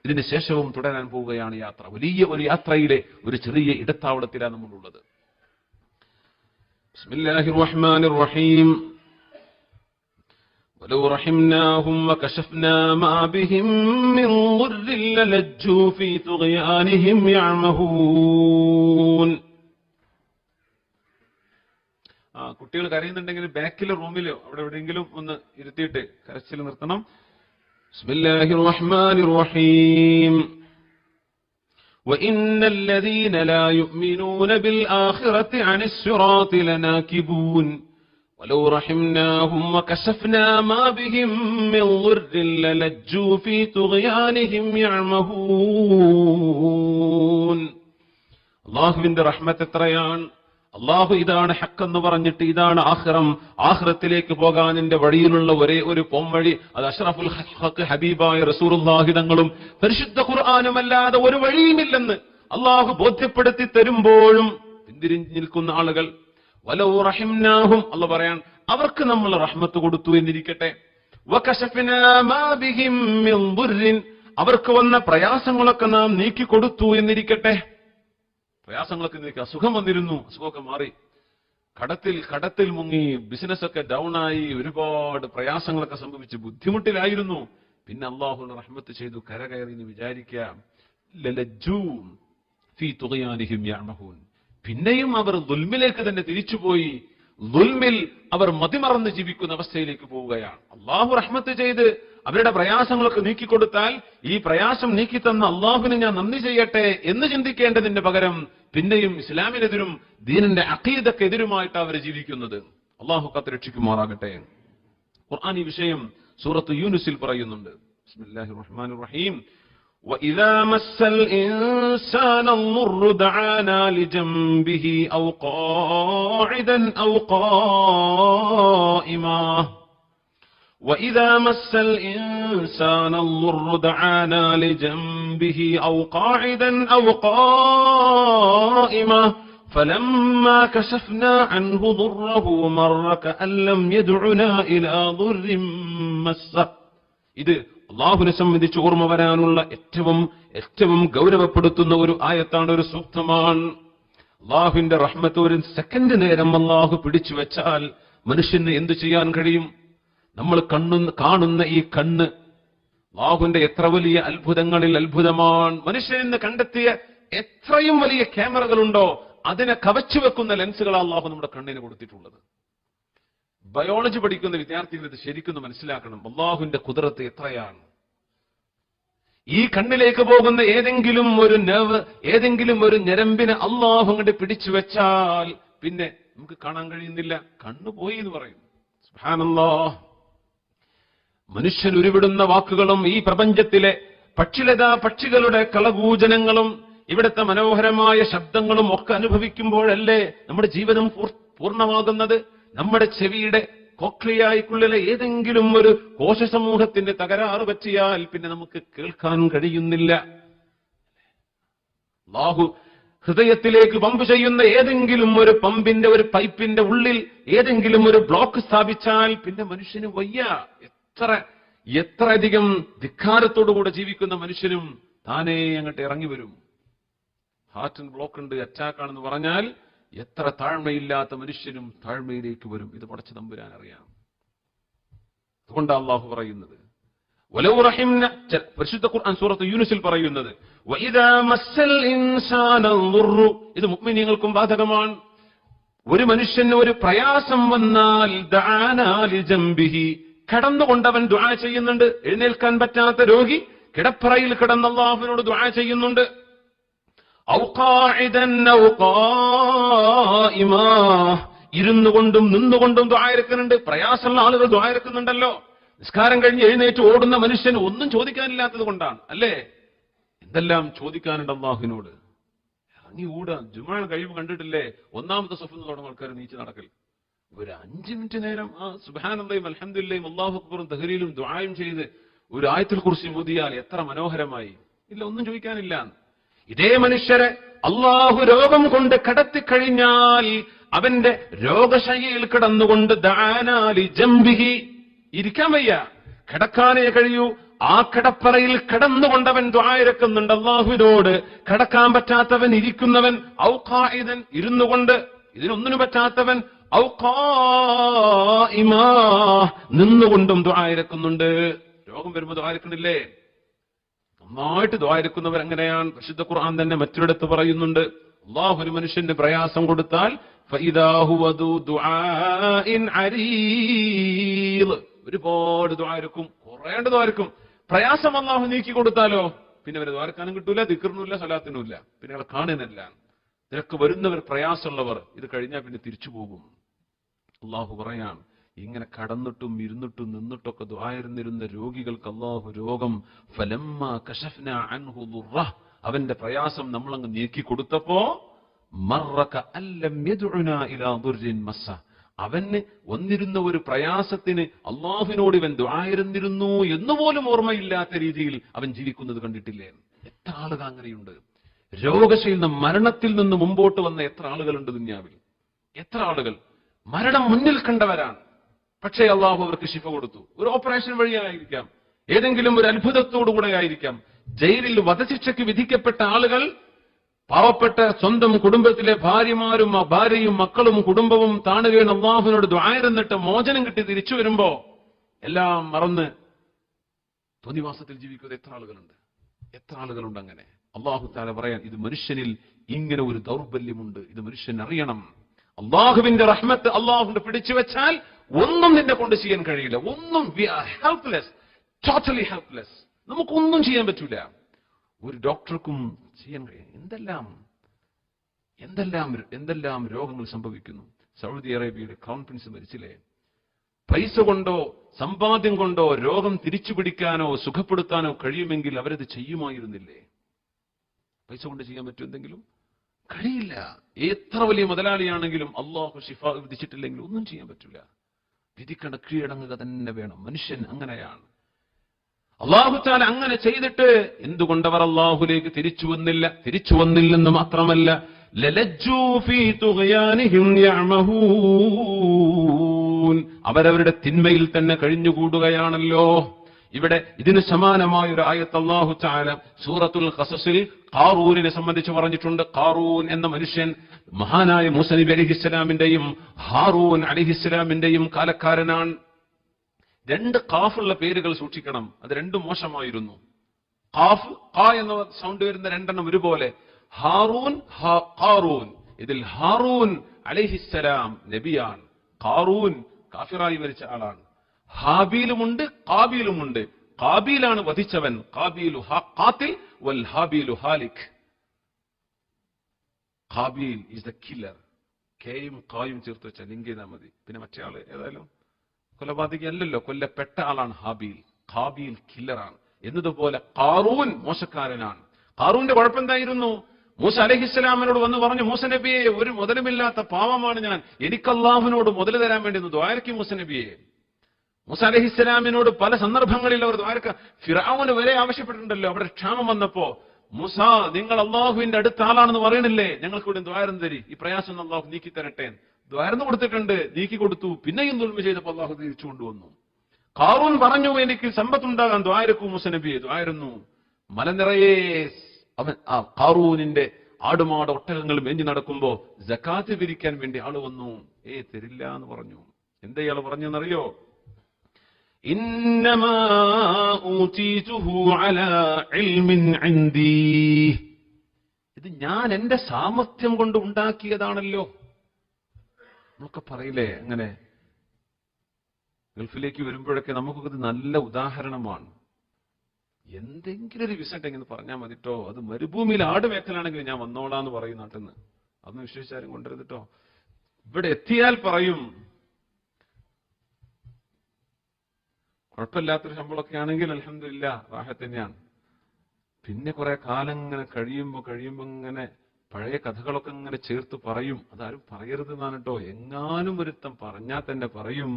ഇതിന് ശേഷവും തുടരാൻ പോവുകയാണ് യാത്ര. വലിയ ഒരു യാത്രയിലെ ഒരു ചെറിയ ഇടത്താവളത്തിലാണ് നമ്മളുള്ളത്. ബിസ്മില്ലാഹിർ റഹ്മാനിർ റഹീം. വലൗ റഹിംനാഹും വകശഫ്നാ മാ ബിഹിം മിൻ ളുർരിൻ ലലജ്ജൂ ഫീ തുഗ്യാനിഹിം യഅമഹൂൻ. കുട്ടികൾ കരയുന്നുണ്ടെങ്കിൽ ബാക്കിലെ റൂമിലോ അവിടെ എവിടെയെങ്കിലും ഒന്ന് ഇരുത്തിയിട്ട് കരച്ചിൽ നിർത്തണം. بسم الله الرحمن الرحيم. وإن الذين لا يؤمنون بالآخرة عن الصراط لناكبون ولو رحمناهم وكشفنا ما بهم من ضر للجوا في طغيانهم يعمهون. الله من رحمة التريان. അള്ളാഹു ഇതാണ് ഹക്കെന്ന് പറഞ്ഞിട്ട് ഇതാണ് ആഖിറം, ആഖിറത്തിലേക്ക് പോകാനിന്റെ വഴിയിലുള്ള ഒരേ ഒരു പോംവഴി അത് അഷ്റഫുൽ ഖൽഖ് ഹബീബായ റസൂലുള്ളാഹി തങ്ങളും പരിശുദ്ധ ഖുർആനുമല്ലാതെ ഒരു വഴിയുമില്ലെന്ന് അള്ളാഹു ബോധ്യപ്പെടുത്തി തരുമ്പോഴും പിന്തിരിഞ്ഞു നിൽക്കുന്ന ആളുകൾ, വലൗ റഹിംനാഹും, അള്ളാഹു പറയാൻ അവർക്ക് നമ്മൾ റഹ്മത്ത് കൊടുത്തു എന്നിരിക്കട്ടെ, വകശഫ്നാ മാ ബിഹിം മിൻ ദുർരിൻ, അവർക്ക് വന്ന പ്രയാസങ്ങളൊക്കെ നാം നീക്കി കൊടുത്തു എന്നിരിക്കട്ടെ. പ്രയാസങ്ങളൊക്കെ നീക്കി, അസുഖം വന്നിരുന്നു, അസുഖമൊക്കെ മാറി, കടത്തിൽ മുങ്ങി, ബിസിനസ്സൊക്കെ ഡൗൺ ആയി, ഒരുപാട് പ്രയാസങ്ങളൊക്കെ സംഭവിച്ച് ബുദ്ധിമുട്ടിലായിരുന്നു. പിന്നെ അള്ളാഹു റഹ്മത്ത് ചെയ്തു, കരകയറി എന്ന് വിചാരിക്കാം. പിന്നെയും അവർ ദുൽമിലേക്ക് തന്നെ തിരിച്ചുപോയി. ദുൽമിൽ അവർ മതിമറന്ന് ജീവിക്കുന്ന അവസ്ഥയിലേക്ക് പോവുകയാണ്. അള്ളാഹു റഹ്മത്ത് ചെയ്ത് അവരുടെ പ്രയാസങ്ങളൊക്കെ നീക്കിക്കൊടുത്താൽ ഈ പ്രയാസം നീക്കിത്തന്ന അള്ളാഹുവിന് ഞാൻ നന്ദി ചെയ്യട്ടെ എന്ന് ചിന്തിക്കേണ്ടതിന്റെ പകരം പിന്നെയും ഇസ്ലാമിനെതിരും ദീനിന്റെ അഖീദക്കെതിരുമായിട്ട് അവർ ജീവിക്കുന്നത്. അള്ളാഹു കാത്തുരക്ഷിക്കുമാറാകട്ടെ. ഖുർആൻ ഈ വിഷയം സൂറത്ത് യൂനുസിൽ പറയുന്നുണ്ട്. ബിസ്മില്ലാഹിർ റഹ്മാനിർ റഹീം. وَإِذَا مَسَّ الْإِنسَانَ الضُّرُّ دَعَانَا لِجَنبِهِ أَوْ قَاعِدًا أَوْ قَائِمًا وَإِذَا مَسَّ الْإِنسَانَ الضُّرُّ دَعَانَا لِجَنبِهِ أَوْ قَاعِدًا أَوْ قَائِمًا فَلَمَّا كَشَفْنَا عَنْهُ ضُرَّهُ مَرَّ كَأَن لَّمْ يَدْعُنَا إِلَى ضُرٍّ مَسَّهُ. ഇത് അള്ളാഹുവിനെ സംബന്ധിച്ച് ഓർമ്മ വരാനുള്ള ഏറ്റവും ഗൗരവപ്പെടുത്തുന്ന ഒരു ആയത്താണ്, ഒരു സൂക്തമാണ്. അള്ളാഹുവിന്റെ റഹ്മത്ത് ഒരു സെക്കൻഡ് നേരം അള്ളാഹു പിടിച്ചു വെച്ചാൽ മനുഷ്യന് എന്തു ചെയ്യാൻ കഴിയും? നമ്മൾ കാണുന്ന ഈ കണ്ണ് അള്ളാഹുവിന്റെ എത്ര വലിയ അത്ഭുതങ്ങളിൽ അത്ഭുതമാണ്. മനുഷ്യനെന്ന് കണ്ടെത്തിയ എത്രയും വലിയ ക്യാമറകളുണ്ടോ അതിനെ കവച്ചു വെക്കുന്ന ലെൻസുകൾ അള്ളാഹു നമ്മുടെ കണ്ണിന് കൊടുത്തിട്ടുള്ളത്. ബയോളജി പഠിക്കുന്ന വിദ്യാർത്ഥികൾ ഇത് ശരിക്കും മനസ്സിലാക്കണം. അള്ളാഹുവിന്റെ ഖുദ്റത്ത് എത്രയാണ്. ഈ കണ്ണിലേക്ക് പോകുന്ന ഏതെങ്കിലും ഒരു നെർവ്, ഏതെങ്കിലും ഒരു ഞരമ്പിനെ അള്ളാഹു അങ്ങോട്ട് പിടിച്ചു വെച്ചാൽ പിന്നെ നമുക്ക് കാണാൻ കഴിയുന്നില്ല, കണ്ണുപോയി എന്ന് പറയും. സുബ്ഹാനല്ലാഹ്. മനുഷ്യൻ ഉരുവിടുന്ന വാക്കുകളും ഈ പ്രപഞ്ചത്തിലെ പക്ഷികളുടെ കളകൂജനങ്ങളും ഇവിടുത്തെ മനോഹരമായ ശബ്ദങ്ങളും ഒക്കെ അനുഭവിക്കുമ്പോഴല്ലേ നമ്മുടെ ജീവിതം പൂർണ്ണമാകുന്നത്. നമ്മുടെ ചെവിയുടെ കോക്ലിയായിക്കുള്ളിലെ ഏതെങ്കിലും ഒരു കോശസമൂഹത്തിന്റെ തകരാറ് പറ്റിയാൽ പിന്നെ നമുക്ക് കേൾക്കാൻ കഴിയുന്നില്ല. അല്ലാഹു ഹൃദയത്തിലേക്ക് പമ്പ് ചെയ്യുന്ന ഏതെങ്കിലും ഒരു പമ്പിന്റെ ഒരു പൈപ്പിന്റെ ഉള്ളിൽ ഏതെങ്കിലും ഒരു ബ്ലോക്ക് സ്ഥാപിച്ചാൽ പിന്നെ മനുഷ്യന് വയ്യ. എത്രയധികം ധിക്കാരത്തോടുകൂടെ ജീവിക്കുന്ന മനുഷ്യനും താനേ അങ്ങോട്ട് ഇറങ്ങി വരും. ഹാർട്ടിന് ബ്ലോക്ക് ഉണ്ട്, അറ്റാക്കാണെന്ന് പറഞ്ഞാൽ എത്ര താഴ്മയില്ലാത്ത മനുഷ്യനും താഴ്മയിലേക്ക് വരും. ഇത് പടച്ചു തമ്പുരാൻ അറിയാം. അതുകൊണ്ടാണ് അള്ളാഹു പറയുന്നത്, പരിശുദ്ധ ഖുർആൻ സൂറത്ത് യൂനുസിൽ പറയുന്നത്, ഇത് മുഅ്മിനീങ്ങൾക്കും ബാധകമാണ്. ഒരു മനുഷ്യന് ഒരു പ്രയാസം വന്നാൽ കടന്നുകൊണ്ടവൻ ദുആ ചെയ്യുന്നുണ്ട്. എഴുന്നേൽക്കാൻ പറ്റാത്ത രോഗി കിടപ്പറയിൽ കിടന്ന് അല്ലാഹുവിനോട് ദുആ ചെയ്യുന്നുണ്ട്. ഇരുന്നു കൊണ്ടും നിന്നുകൊണ്ടും ദുആ ഇറക്കുന്നുണ്ട്. പ്രയാസമുള്ള ആളുകൾ ദുആ ഇറക്കുന്നുണ്ടല്ലോ. നിസ്കാരം കഴിഞ്ഞ് എഴുന്നേറ്റ് ഓടുന്ന മനുഷ്യന് ഒന്നും ചോദിക്കാനില്ലാത്തത് കൊണ്ടാണ്, അല്ലേ? എന്തെല്ലാം ചോദിക്കാനുണ്ട് അല്ലാഹുവിനോട്. ഇറങ്ങി ഓടുക. ജുമാ കഴിവ് കണ്ടിട്ടില്ലേ? ഒന്നാമത്തെ സഫിൽ തുടങ്ങുന്ന ആൾക്കാർ നീച്ച് നടക്കൽ. ഒരു 5 മിനിറ്റ് നേരം സുബ്ഹാനല്ലാഹി അൽഹംദുലില്ലാഹി അല്ലാഹു അക്ബറും തഹ്ലീലും ദുആയും ചെയ്ത് ഒരു ആയത്തുൽ കുർസി ഓതിയാൽ എത്ര മനോഹരമായി. ഇല്ല, ഒന്നും ചോദിക്കാനില്ല. ഇതേ മനുഷ്യരെ അള്ളാഹു രോഗം കൊണ്ട് കടത്തിക്കഴിഞ്ഞാൽ അവന്റെ രോഗശയ്യയിൽ കിടന്നുകൊണ്ട് ദാനാലി ജംബിഹി, ഇരിക്കാൻ വയ്യ, കിടക്കാനേ കഴിയൂ. ആ കിടപ്പറയിൽ കിടന്നുകൊണ്ടവൻ ദുആ ഇറക്കുന്നുണ്ട് അള്ളാഹുവിനോട്. കിടക്കാൻ പറ്റാത്തവൻ ഇരിക്കുന്നവൻ, ഔ ഖായിദൻ ഇരുന്നുകൊണ്ട്, ഇതിനൊന്നിനും പറ്റാത്തവൻ ഔ ഖായിമാ നിന്നുകൊണ്ടും ദുആ ഇറക്കുന്നുണ്ട്. രോഗം വരുമ്പോൾ ദുആ ഇറക്കുന്നില്ലേ? നന്നായിട്ട് ദുആ ഇറക്കുന്നവർ എങ്ങനെയാണ്? പരിശുദ്ധ ഖുർആൻ തന്നെ മറ്റൊരിടത്ത് പറയുന്നുണ്ട്, അല്ലാഹു ഒരു മനുഷ്യന് പ്രയാസം കൊടുത്താൽ ഫഇദാ ഹുവ ദു ദുആഇൻ അരീദ്, ഒരുപാട് ദുആ ഇറക്കും, കുറേ ദുആ ഇറക്കും. പ്രയാസം അല്ലാഹു നീക്കി കൊടുത്താലോ പിന്നെ അവരെ ദുആ ഇറക്കാനും കിട്ടൂല, ദിക്റിനുമില്ല, സ്വലാത്തിനുമില്ല, പിന്നെ അവരെ കാണുന്നില്ല. നിനക്ക് വരുന്നവർ പ്രയാസമുള്ളവർ ഇത് കഴിഞ്ഞാൽ പിന്നെ തിരിച്ചു പോകും. അല്ലാഹു പറയാം, ഇങ്ങനെ കടന്നിട്ടും ഇരുന്നിട്ടും നിന്നിട്ടൊക്കെ ദുആയിരുന്നിരുന്ന രോഗികൾക്ക് അല്ലാഹു രോഗം ഫലമ്മാ കശഫ്നാ അൻഹു ദുർറഹ്, അവന്റെ പ്രയാസം നമ്മളങ്ങ് നീക്കി കൊടുത്തപ്പോ മർറക അല്ലം യദ്ഉനാ ഇലാ ദുർരിൻ മസ്സ, അവന് വന്നിരുന്ന ഒരു പ്രയാസത്തിന് അല്ലാഹുവിനോട് ഇവൻ ദുആയിരുന്നിരുന്നു എന്നുപോലും ഓർമ്മയില്ലാത്ത രീതിയിൽ അവൻ ജീവിക്കുന്നത് കണ്ടിട്ടില്ലേ? എത്ര ആളുകൾ അങ്ങനെയുണ്ട്. രോഗശയിൽ നിന്ന്, മരണത്തിൽ നിന്ന് മുമ്പോട്ട് വന്ന എത്ര ആളുകളുണ്ട് ദുനിയാവിൽ? എത്ര ആളുകൾ മരണം മുന്നിൽ കണ്ടവരാണ്, പക്ഷേ അള്ളാഹു അവർക്ക് ശിഫ കൊടുത്തു. ഒരു ഓപ്പറേഷൻ വഴിയായിരിക്കാം, ഏതെങ്കിലും ഒരു അത്ഭുതത്തോടുകൂടെ ആയിരിക്കാം. ജയിലിൽ വധശിക്ഷയ്ക്ക് വിധിക്കപ്പെട്ട ആളുകൾ, പാവപ്പെട്ട സ്വന്തം കുടുംബത്തിലെ ഭാര്യയും മക്കളും കുടുംബവും താണുകയും അള്ളാഹുവിനോട് ദുആയിരുന്നിട്ട് മോചനം കിട്ടി തിരിച്ചു വരുമ്പോ എല്ലാം മറന്ന് തോന്നിവാസത്തിൽ ജീവിക്കുന്ന എത്ര ആളുകളുണ്ട്? എത്ര ആളുകളുണ്ട് അങ്ങനെ? അള്ളാഹു തആല പറയാൻ, ഇത് മനുഷ്യനിൽ ഇങ്ങനെ ഒരു ദൗർബല്യമുണ്ട്, ഇത് മനുഷ്യൻ അറിയണം. അള്ളാഹുവിന്റെ റഹ്മത്ത് അള്ളാഹുവിന്റെ പിടിച്ചു വെച്ചാൽ ഒന്നും നിന്നെ കൊണ്ട് ചെയ്യാൻ കഴിയില്ല. ഒന്നും, we are helpless, totally helpless. നമുക്കൊന്നും ചെയ്യാൻ പറ്റൂല. ഒരു ഡോക്ടർക്കും ചെയ്യാൻ കഴിയും. എന്തെല്ലാം രോഗങ്ങൾ സംഭവിക്കുന്നു. സൗദി അറേബ്യയുടെ ക്രൗൺ പ്രിൻസ് മരിച്ചില്ലേ? പൈസ കൊണ്ടോ സമ്പാദ്യം കൊണ്ടോ രോഗം തിരിച്ചു പിടിക്കാനോ സുഖപ്പെടുത്താനോ കഴിയുമെങ്കിൽ അവരത് ചെയ്യുമായിരുന്നില്ലേ? പൈസ കൊണ്ട് ചെയ്യാൻ പറ്റും എന്തെങ്കിലും? കഴിയില്ല. എത്ര വലിയ മുതലാളിയാണെങ്കിലും അള്ളാഹു ശിഫ വിധിച്ചിട്ടില്ലെങ്കിൽ ഒന്നും ചെയ്യാൻ പറ്റില്ല. വിധിക്കണ കീഴടങ്ങുക തന്നെ വേണം. മനുഷ്യൻ അങ്ങനെയാണ്. അള്ളാഹു തആല അങ്ങനെ ചെയ്തിട്ട് എന്തുകൊണ്ടവർ അള്ളാഹുലേക്ക് തിരിച്ചു വന്നില്ലെന്ന് മാത്രമല്ല, ലലജ്ജൂ ഫീ തുഗ്യാനിഹിം യഅമഹൂൻ, അവരവരുടെ തിന്മയിൽ തന്നെ കഴിഞ്ഞുകൂടുകയാണല്ലോ. ഇവിടെ ഇതിന് സമാനമായ ഒരു ആയത്ത് അല്ലാഹു തആല സൂറത്തുൽ ഖസസിൽ ഖാറൂനിനെ സംബന്ധിച്ച് പറഞ്ഞിട്ടുണ്ട്. ഖാറൂൻ എന്ന മനുഷ്യൻ മഹാനായ മൂസ നബി അലൈഹിസ്സലാമിന്റെയും ഹാറൂൻ അലൈഹിസ്സലാമിന്റെയും കാലക്കാരനാണ്. രണ്ട് ഖാഫുള്ള പേരുകൾ സൂക്ഷിക്കണം, അത് രണ്ടും മോശമായിരുന്നു. ഖാഫ് ഖാ എന്ന സൗണ്ട് വരുന്ന രണ്ടെണ്ണം ഒരുപോലെ. ഹാറൂൻ ഖാറൂൻ. ഇതിൽ ഹാറൂൻ അലൈഹിസ്സലാം നബിയാണ്, ഖാറൂൻ കാഫിറായി മരിച്ച ആളാണ്. ഹാബീലുമുണ്ട് ഖാബീലുമുണ്ട്. ഖാബീലാണ് വധിച്ചവൻ, ഖാബീലു ഖാതിൽ വൽ ഹാബീലു ഹാലിക്. ഖാബീൽ ഈസ് ദ കില്ലർ. കെയും ഖായും ചേർത്ത് വെച്ച ലിങ്ക് ചെയ്താൽ മതി. പിന്നെ മറ്റേ ആള് ഏതായാലും കൊലപാതകി അല്ലല്ലോ, കൊല്ലപ്പെട്ട ആളാണ് ഹാബീൽ. ഖാബീൽ കില്ലറാണ്. എന്നതുപോലെ ഖാറൂൻ മോശക്കാരനാണ്. ഖാറൂന്റെ കുഴപ്പമെന്തായിരുന്നു? മൂസ അലൈഹിസ്സലാമിനോട് വന്ന് പറഞ്ഞു, മൂസ നബിയെ, ഒരു മുതലുമില്ലാത്ത പാവമാണ് ഞാൻ, എനിക്ക് അല്ലാഹുവിനോട് മുതൽ തരാൻ വേണ്ടി ഒന്ന് ദ്വാരക്കി മൂസ നബിയെ. മൂസ അലൈഹിസ്സലാമിനോട് പല സന്ദർഭങ്ങളിൽ അവർ ദ്വാരക്ക. ഫിർഔന് വരെ ആവശ്യപ്പെട്ടിട്ടുണ്ടല്ലോ. അവിടെ ക്ഷാമം വന്നപ്പോ, മൂസ നിങ്ങൾ അള്ളാഹുവിന്റെ അടുത്ത ആളാണെന്ന് പറയണില്ലേ, ഞങ്ങൾക്ക് ഇവിടെ ദ്വാരം തരി, ഈ പ്രയാസം അള്ളാഹു നീക്കി തരട്ടെ. ദ്വാരന്ന് കൊടുത്തിട്ടുണ്ട്, നീക്കി കൊടുത്തു. പിന്നെയും ദുൽമ ചെയ്തപ്പോൾ അള്ളാഹു തിരിച്ചു കൊണ്ടുവന്നു. ഖാറൂൻ പറഞ്ഞു, എനിക്ക് സമ്പത്തുണ്ടാകാൻ ദ്വാരക്കൂ മൂസ നബിയെ. ദ്വാരുന്നു. മലനിറയെ അവൻ ഖാറൂനിന്റെ ആടുമാട് ഒട്ടകങ്ങൾ മേഞ്ഞു നടക്കുമ്പോ സകാത്ത് പിരിക്കാൻ വേണ്ടി ആള് വന്നു. തരില്ല എന്ന് പറഞ്ഞു. എന്താ ഇയാൾ പറഞ്ഞെന്നറിയോ? ഇന്നമാ ഊതീതുഹു അലാ ഇൽമിൻ ഇൻദീ. ഇത് ഞാൻ എന്റെ സാമർത്ഥ്യം കൊണ്ട് ഉണ്ടാക്കിയതാണല്ലോ. നമ്മളൊക്കെ പറയില്ലേ അങ്ങനെ? ഗൾഫിലേക്ക് വരുമ്പോഴൊക്കെ നമുക്കൊക്കെ നല്ല ഉദാഹരണമാണ്. എന്തെങ്കിലും ഒരു വിസ ഉണ്ടെങ്കിൽ പറഞ്ഞാൽ മതിട്ടോ, അത് മരുഭൂമിയിൽ ആട് മേക്കലാണെങ്കിൽ ഞാൻ വന്നോളാന്ന് പറയും നാട്ടിൽ നിന്ന്. അതൊന്നും വിശ്വസിച്ചാലും കൊണ്ടുവരുന്നിട്ടോ. ഇവിടെ എത്തിയാൽ പറയും കുഴപ്പമില്ലാത്തൊരു ശമ്പളമൊക്കെ ആണെങ്കിൽ അൽഹംദുലില്ലാ റാഹത്ത് തന്നെയാണ്. പിന്നെ കുറെ കാലം ഇങ്ങനെ കഴിയുമ്പോ ഇങ്ങനെ പഴയ കഥകളൊക്കെ ഇങ്ങനെ ചേർത്ത് പറയും. അതാരും പറയരുത് എന്നാണ് കേട്ടോ. എങ്ങാനും ഒരുത്തം പറഞ്ഞാൽ തന്നെ പറയും,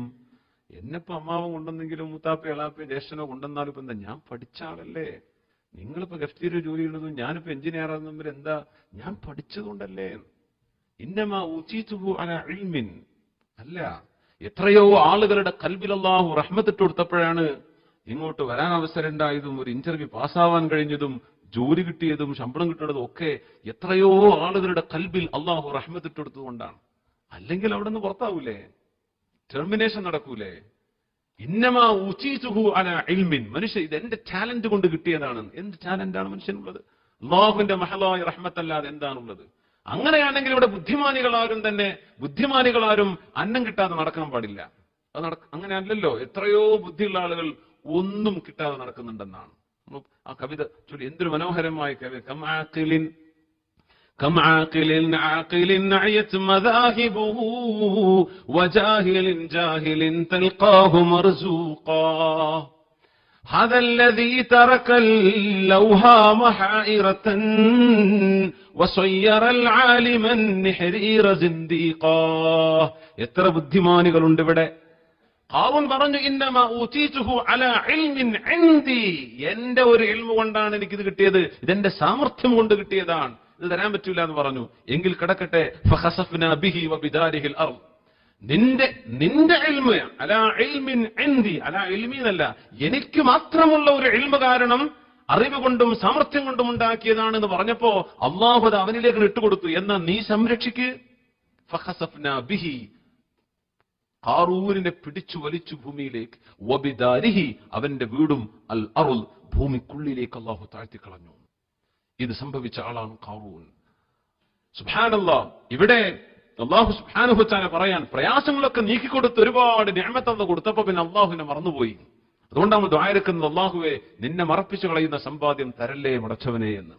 എന്നെപ്പോ അമ്മാവൻ കൊണ്ടെന്നെങ്കിലും മൂത്താപ്പ എളാപ്പ ജ്യേഷ്ഠനോ കൊണ്ടെന്നാലും ഇപ്പൊ എന്താ, ഞാൻ പഠിച്ച ആളല്ലേ. നിങ്ങളിപ്പോ ഗഫ്റ്റീരിയ ജോലി ചെയ്യുന്നതും ഞാനിപ്പോ എഞ്ചിനീയർ ആകുന്നവർ എന്താ, ഞാൻ പഠിച്ചതുകൊണ്ടല്ലേ. ഇന്നമാ ഊതീതുഹു അലാ ഇൽമിൻ. അല്ല, എത്രയോ ആളുകളുടെ കൽബിൽ അല്ലാഹു റഹ്മത്തിട്ട് കൊടുത്തപ്പോഴാണ് ഇങ്ങോട്ട് വരാൻ അവസരം ഉണ്ടായതും ഒരു ഇന്റർവ്യൂ പാസ്സാവാൻ കഴിഞ്ഞതും ജോലി കിട്ടിയതും ശമ്പളം കിട്ടുന്നതും ഒക്കെ എത്രയോ ആളുകളുടെ കൽബിൽ അല്ലാഹു റഹ്മത്തിട്ട് കൊടുത്തതുകൊണ്ടാണ്. അല്ലെങ്കിൽ അവിടെ നിന്ന് പുറത്താവൂലേ, ടെർമിനേഷൻ നടക്കൂലേ. ഇന്നമാ ഊതീതുഹു അലാ ഇൽമിൻ. മനുഷ്യ ഇത് എന്റെ ടാലന്റ് കൊണ്ട് കിട്ടിയതാണ്. എന്ത് ടാലന്റാണ് മനുഷ്യനുള്ളത്? അല്ലാഹുവിന്റെ മഹലായ റഹ്മത്തല്ലാതെ എന്താണുള്ളത്? അങ്ങനെയാണെങ്കിൽ ഇവിടെ ബുദ്ധിമാനികളാരും അന്നം കിട്ടാതെ നടക്കാൻ പാടില്ല. അത് അങ്ങനെയല്ലല്ലോ. എത്രയോ ബുദ്ധിയുള്ള ആളുകൾ ഒന്നും കിട്ടാതെ നടക്കുന്നുണ്ടെന്നാണ് ആ കവിത ചൊല്ലി. എന്തൊരു മനോഹരമായ കവിത. كم عاقل عاقل نعيت مذاهبه وجاهل جاهل تلقاه مرزوقا هذا الذي ترك اللوهام حائرة وصير العالم النحرير زنديقا. എത്ര ബുദ്ധിമാനികളുണ്ട് ഇവിടെ. ഖാറൂൻ പറഞ്ഞു, ഇന്നമാ ഊതീതുഹു അലാ ഇൽമിൻ ഇൻദി. എന്റെ ഒരു ഇൽമു കൊണ്ടാണ് എനിക്കിത് കിട്ടിയത്, ഇതെന്റെ സാമർത്ഥ്യം കൊണ്ട് കിട്ടിയതാണ്, ഇത് തരാൻ പറ്റൂല എന്ന് പറഞ്ഞു. എങ്കിൽ കിടക്കട്ടെ. ഫഖസഫ്നാ ബിഹി വബിദാരിഹിൽ അർദ്. നിന്റെ ഇൽമ് അലാ ഇൽമിൻ ഇൻദി. അലാ ഇൽമി എന്നല്ല, എനിക്ക് മാത്രമുള്ള ഒരു ഇൽമു കാരണം അറിവ് കൊണ്ടും സാമർത്ഥ്യം കൊണ്ടും ഉണ്ടാക്കിയതാണെന്ന് പറഞ്ഞപ്പോ അല്ലാഹു അത് അവനിലേക്ക് ഇട്ടുകൊടുത്തു. എന്നാ നീ സംരക്ഷിക്ക്. ഫഖസഫ്നാ ബിഹി. ഖാറൂനിനെ പിടിച്ചു വലിച്ചു ഭൂമിയിലേക്ക്. വബിദാരിഹി, അവന്റെ വീടും അൽ അർദ്, ഭൂമിക്കുള്ളിലേക്ക് അല്ലാഹു താഴ്ത്തി കളഞ്ഞു. ഇത് സംഭവിച്ച ആളാണ് ഖാറൂൻ. സുബ്ഹാനല്ലാഹ്. ഇവിടെ അല്ലാഹു സുബ്ഹാനഹു വ തആല പറയാൻ, പ്രയാസങ്ങളൊക്കെ നീക്കിക്കൊടുത്ത് ഒരുപാട് നിഅമത്ത് അല്ലാഹു കൊടുത്തപ്പോ പിന്നെ അല്ലാഹുവിനെ മറന്നുപോയി. അതുകൊണ്ടാണ് ദുആയിരക്കുന്നത്, അല്ലാഹുവേ നിന്നെ മറപ്പിച്ചു കളയുന്ന സമ്പാദ്യം തരല്ലേ മടച്ചവനെ എന്ന്.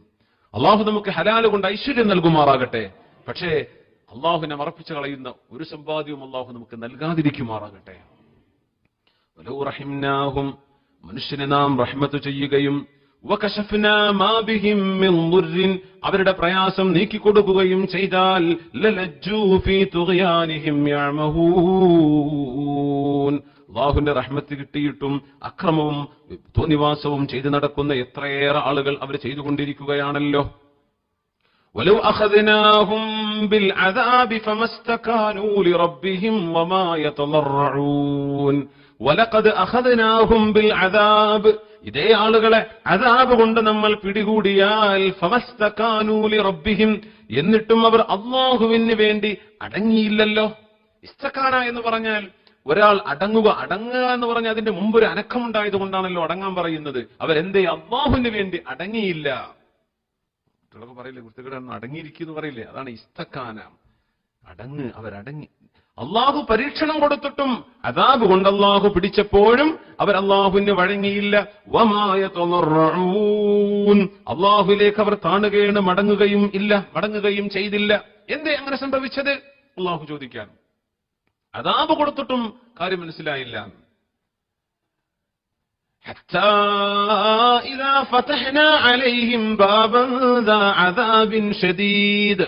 അല്ലാഹു നമുക്ക് ഹലാല് കൊണ്ട് ഐശ്വര്യം നൽകുമാറാകട്ടെ. പക്ഷേ അല്ലാഹുവിനെ മറപ്പിച്ചു കളയുന്ന ഒരു സമ്പാദ്യവും അല്ലാഹു നമുക്ക് നൽകാതിരിക്കുമാറാകട്ടെ. വലൗ റഹിംനാഹും, മനുഷ്യനെ നാം റഹ്മത്ത് ചെയ്യുകയും വകശഫ്നാ മാ ബിഹിം മിൻ ദുർരിൻ, അവരുടെ പ്രയാസം നീക്കിക്കൊടുക്കുകയും ചെയ്താൽ ലലജ്ജൂ ഫീ തുഗ്യാനിഹിം യഅമഹൂൻ. അല്ലാഹുവിന്റെ റഹ്മത്ത് കിട്ടിയിട്ടും അക്രമവും തോന്നിവാസവും ചെയ്തു നടക്കുന്ന എത്രയേറെ ആളുകൾ അവർ ചെയ്തുകൊണ്ടിരിക്കുകയാണല്ലോ. വലൗ അഖദ്നാഹും ബിൽ അദാബി ഫമസ്തകാനൂ ലിറബ്ബിഹിം വമാ യതളറഊൻ. വലഖദ് അഖദ്നാഹും ബിൽ അദാബ്, ഇതേ ആളുകളെ അദാബ് കൊണ്ട് നമ്മൾ പിടികൂടിയാൽ ഫമസ്തകാനൂ ലിറബ്ബിഹിം, എന്നിട്ടും അവർ അല്ലാഹുവിന് വേണ്ടി അടങ്ങിയില്ലല്ലോ. ഇസ്തകാന എന്ന് പറഞ്ഞാൽ ഒരാൾ അടങ്ങുക എന്ന് പറഞ്ഞാൽ അതിന്റെ മുമ്പ് ഒരു അനക്കമുണ്ടായത് കൊണ്ടാണല്ലോ അടങ്ങാൻ പറയുന്നത്. അവരെന്തേ അല്ലാഹുവിന് വേണ്ടി അടങ്ങിയില്ല. പറയില്ലേ കുട്ടികളൊന്നും അടങ്ങിയിരിക്കുന്നു പറയില്ലേ, അതാണ് ഇസ്തകാന. അവരടങ്ങി. അള്ളാഹു പരീക്ഷണം കൊടുത്തിട്ടും അദാബ് കൊണ്ട് അള്ളാഹു പിടിച്ചപ്പോഴും അവർ അള്ളാഹുവിന് വഴങ്ങിയില്ല. അള്ളാഹുവിലേക്ക് അവർ താണുകയാണ്, മടങ്ങുകയും ചെയ്തില്ല. എന്തേ അങ്ങനെ സംഭവിച്ചത്? അള്ളാഹു ചോദിക്കാൻ. അദാബ് കൊടുത്തിട്ടും കാര്യം മനസ്സിലായില്ല. حتى إذا فتحنا عليهم بابا ذا عذاب شديد,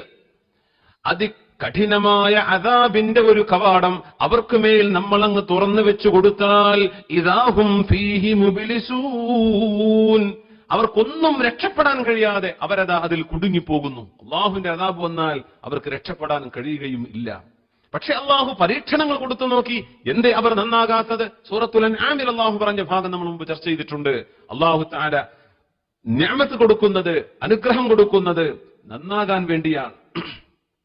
അതികഠിനമായ അദാബിന്റെ ഒരു കവാടം അവർക്ക് മേൽ നമ്മൾ അങ്ങ് തുറന്നു വെച്ചു കൊടുത്താൽ ഇദാഹും ഫീഹി മുബ്ലിസൂൻ, അവർക്കൊന്നും രക്ഷപ്പെടാൻ കഴിയാതെ അവരതാ അതിൽ കുടുങ്ങിപ്പോകുന്നു. അള്ളാഹുവിന്റെ അദാബ് വന്നാൽ അവർക്ക് രക്ഷപ്പെടാൻ കഴിയുകയും ഇല്ല. പക്ഷെ അള്ളാഹു പരീക്ഷണങ്ങൾ കൊടുത്തു നോക്കി. എന്തേ അവർ നന്നാകാത്തത്? സൂറത്തുൽ അൻആമിൽ അള്ളാഹു പറഞ്ഞ ഭാഗം നമ്മൾ മുമ്പ് ചർച്ച ചെയ്തിട്ടുണ്ട്. അള്ളാഹു തആല നിഅമത്ത് കൊടുക്കുന്നത്, അനുഗ്രഹം കൊടുക്കുന്നത് നന്നാകാൻ വേണ്ടിയാണ്,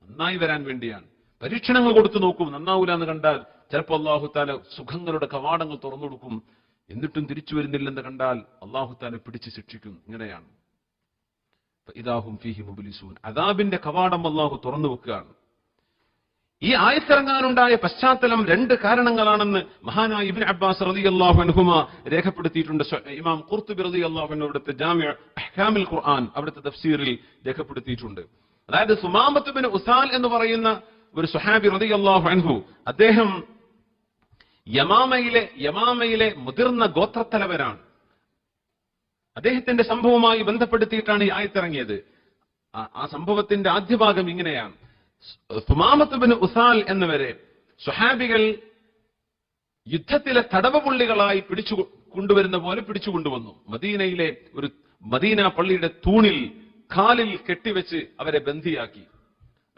നന്നായി വരാൻ വേണ്ടിയാണ്. പരീക്ഷണങ്ങൾ കൊടുത്തു നോക്കും, നന്നാവൂല എന്ന് കണ്ടാൽ ചിലപ്പോൾ അള്ളാഹു തആല സുഖങ്ങളുടെ കവാടങ്ങൾ തുറന്നു കൊടുക്കും. എന്നിട്ടും തിരിച്ചു വരുന്നില്ലെന്ന് കണ്ടാൽ അള്ളാഹു തആല പിടിച്ച് ശിക്ഷിക്കും. ഇങ്ങനെയാണ്. ഇദാഹും ഫീഹി മുബ്ലിസൂൻ, അദാബിന്റെ കവാടം അള്ളാഹു തുറന്നു വെക്കുകയാണ്. ഈ ആയത്തിറങ്ങാനുണ്ടായ പശ്ചാത്തലം രണ്ട് കാരണങ്ങളാണെന്ന് മഹാനായ ഇബ്നു അബ്ബാസ് റളിയല്ലാഹു അൻഹുമാ രേഖപ്പെടുത്തിയിട്ടുണ്ട്. ഇമാം ഖുർത്തുബി റളിയല്ലാഹു അൻഹു അവിടുത്തെ ജാമിഉ അഹ്കാമിൽ ഖുർആൻ അവിടുത്തെ തഫ്സീറിൽ രേഖപ്പെടുത്തിയിട്ടുണ്ട്. അതായത് സുമാമത്ത് ബിൻ ഉസാൽ എന്ന് പറയുന്ന ഒരു സ്വഹാബി റളിയല്ലാഹു അൻഹു, അദ്ദേഹം യമാമയിലെ മുതിർന്ന ഗോത്രത്തലവനാണ്. അദ്ദേഹത്തിന്റെ സംഭവവുമായി ബന്ധപ്പെടുത്തിയിട്ടാണ് ഈ ആയത്തിറങ്ങിയത്. ആ സംഭവത്തിന്റെ ആദ്യ ഭാഗം ഇങ്ങനെയാണ്. സുമാമത്ത് ബിൻ ഉസാൽ എന്നവരെ സ്വഹാബികൾ യുദ്ധത്തിലെ തടവുപുള്ളികളായി കൊണ്ടുവരുന്ന പോലെ പിടിച്ചുകൊണ്ടുവന്നു. മദീനയിലെ ഒരു മദീന പള്ളിയുടെ തൂണിൽ കാലിൽ കെട്ടിവെച്ച് അവരെ ബന്ധിയാക്കി.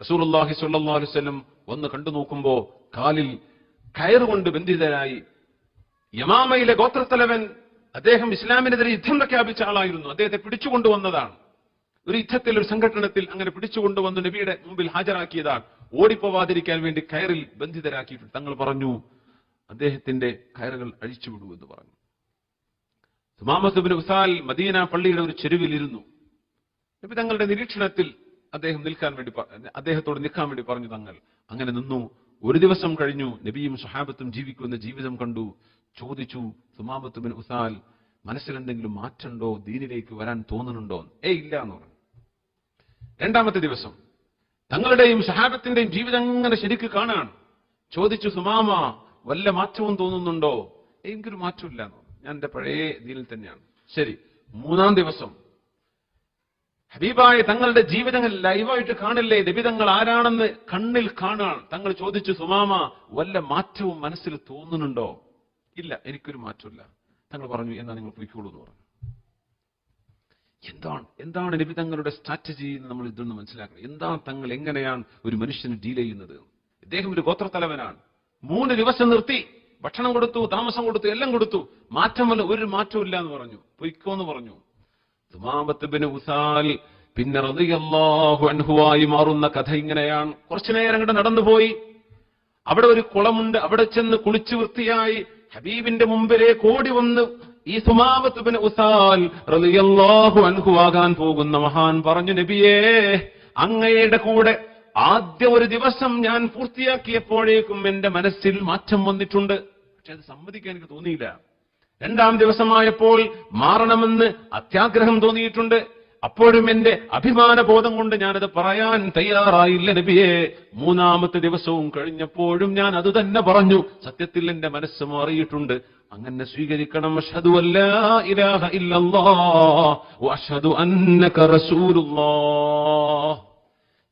റസൂലുള്ളാഹി സ്വല്ലല്ലാഹു അലൈഹി വസല്ലം വന്ന് കണ്ടു നോക്കുമ്പോ കാലിൽ കയറുകൊണ്ട് ബന്ധിതരായി. യമാമയിലെ ഗോത്രത്തലവൻ, അദ്ദേഹം ഇസ്ലാമിനെതിരെ യുദ്ധം പ്രഖ്യാപിച്ച ആളായിരുന്നു. അദ്ദേഹത്തെ പിടിച്ചുകൊണ്ടുവന്നതാണ്. ഒരു യുദ്ധത്തിൽ, ഒരു സംഘടനത്തിൽ അങ്ങനെ പിടിച്ചുകൊണ്ടുവന്ന് നബിയുടെ മുമ്പിൽ ഹാജരാക്കിയതാണ്. ഓടിപ്പോവാതിരിക്കാൻ വേണ്ടി കയറിൽ ബന്ധിതരാക്കിയിട്ട് തങ്ങൾ പറഞ്ഞു, അദ്ദേഹത്തിന്റെ കയറുകൾ അഴിച്ചുവിടൂ എന്ന് പറഞ്ഞു. സുമാമത്ത് ബിൻ ഉസാൽ മദീന പള്ളിയുടെ ഒരു ചെരുവിലിരുന്നു. നബി തങ്ങളുടെ നിരീക്ഷണത്തിൽ അദ്ദേഹത്തോട് നിൽക്കാൻ വേണ്ടി പറഞ്ഞു. തങ്ങൾ അങ്ങനെ നിന്നു. ഒരു ദിവസം കഴിഞ്ഞു. നബിയും സ്വഹാബത്തും ജീവിക്കുന്ന ജീവിതം കണ്ടു. ചോദിച്ചു, സുമാമത്ത് ബിൻ ഉസാൽ, മനസ്സിലെന്തെങ്കിലും മാറ്റമുണ്ടോ? ദീനിലേക്ക് വരാൻ തോന്നുന്നുണ്ടോ? ഇല്ല എന്ന് പറഞ്ഞു. രണ്ടാമത്തെ ദിവസം തങ്ങളുടെയും സ്വഹാബത്തിന്റെയും ജീവിതം അങ്ങനെ ശരിക്ക് കാണാൻ ചോദിച്ചു, സുമാമ, വല്ല മാറ്റവും തോന്നുന്നുണ്ടോ? എനിക്കൊരു മാറ്റമില്ല എന്ന് പറഞ്ഞു. ഞാൻ എന്റെ പഴയ ദീനിൽ തന്നെയാണ്. ശരി. മൂന്നാം ദിവസം ഹബീബായ തങ്ങളുടെ ജീവിതങ്ങൾ ലൈവായിട്ട് കാണില്ലേ? നബി തങ്ങൾ ആരാണെന്ന് കണ്ണിൽ കാണാൻ തങ്ങൾ ചോദിച്ചു, സുമാമ, വല്ല മാറ്റവും മനസ്സിൽ തോന്നുന്നുണ്ടോ? ഇല്ല, എനിക്കൊരു മാറ്റമില്ല. തങ്ങൾ പറഞ്ഞു, എന്നാ നിങ്ങൾ പോയിക്കോളൂ എന്ന് പറഞ്ഞു. എന്താണ് നബി തങ്ങളുടെ സ്ട്രാറ്റജി എന്ന് നമ്മൾ ഇതൊന്ന് മനസ്സിലാക്കണം. എന്താണ് തങ്ങൾ, എങ്ങനെയാണ് ഒരു മനുഷ്യന് ഡീൽ ചെയ്യുന്നത്? ഇദ്ദേഹം ഒരു ഗോത്രത്തലവനാണ്. 3 ദിവസം നിർത്തി, ഭക്ഷണം കൊടുത്തു, താമസം കൊടുത്തു, എല്ലാം കൊടുത്തു. മാറ്റമല്ല, ഒരു മാറ്റവും ഇല്ല എന്ന് പറഞ്ഞു. പൊയ്ക്കോന്ന് പറഞ്ഞു. സുമാമത്ത് ബിൻ ഉസാൽ പിന്നെ റളിയല്ലാഹു അൻഹുവായി മാറുന്ന കഥ ഇങ്ങനെയാണ്. കുറച്ചു നേരം അങ്ങോട്ട് നടന്നുപോയി. അവിടെ ഒരു കുളമുണ്ട്. അവിടെ ചെന്ന് കുളിച്ചു വൃത്തിയായി ഹബീബിന്റെ മുമ്പിലേക്ക് ഓടി വന്ന് ഈ സുമാമത്ത് ബിൻ ഉസാൽ റളിയല്ലാഹു അൻഹു ആകാൻ പോകുന്ന മഹാൻ പറഞ്ഞു, നബിയേ, അങ്ങയുടെ കൂടെ ആദ്യ ഒരു ദിവസം ഞാൻ പൂർത്തിയാക്കിയപ്പോഴേക്കും എന്റെ മനസ്സിൽ മാറ്റം വന്നിട്ടുണ്ട്. പക്ഷെ അത് സമ്മതിക്കാൻ എനിക്ക് തോന്നിയില്ല. 2ാം ദിവസമായപ്പോൾ മാറണമെന്ന് അത്യാഗ്രഹം തോന്നിയിട്ടുണ്ട്. അപ്പോഴും എന്റെ അഭിമാന ബോധം കൊണ്ട് ഞാനത് പറയാൻ തയ്യാറായില്ല നബിയെ. 3ാമത്തെ ദിവസവും കഴിഞ്ഞപ്പോഴും ഞാൻ അത് തന്നെ പറഞ്ഞു. സത്യത്തിൽ എന്റെ മനസ്സ് മാറിയിട്ടുണ്ട്. അങ്ങനെ സ്വീകരിക്കണം. അഷ്ഹദു അല്ലാ ഇലാഹ ഇല്ലല്ലാഹ് വ അഷ്ഹദു അന്നക റസൂലുള്ളാഹ്.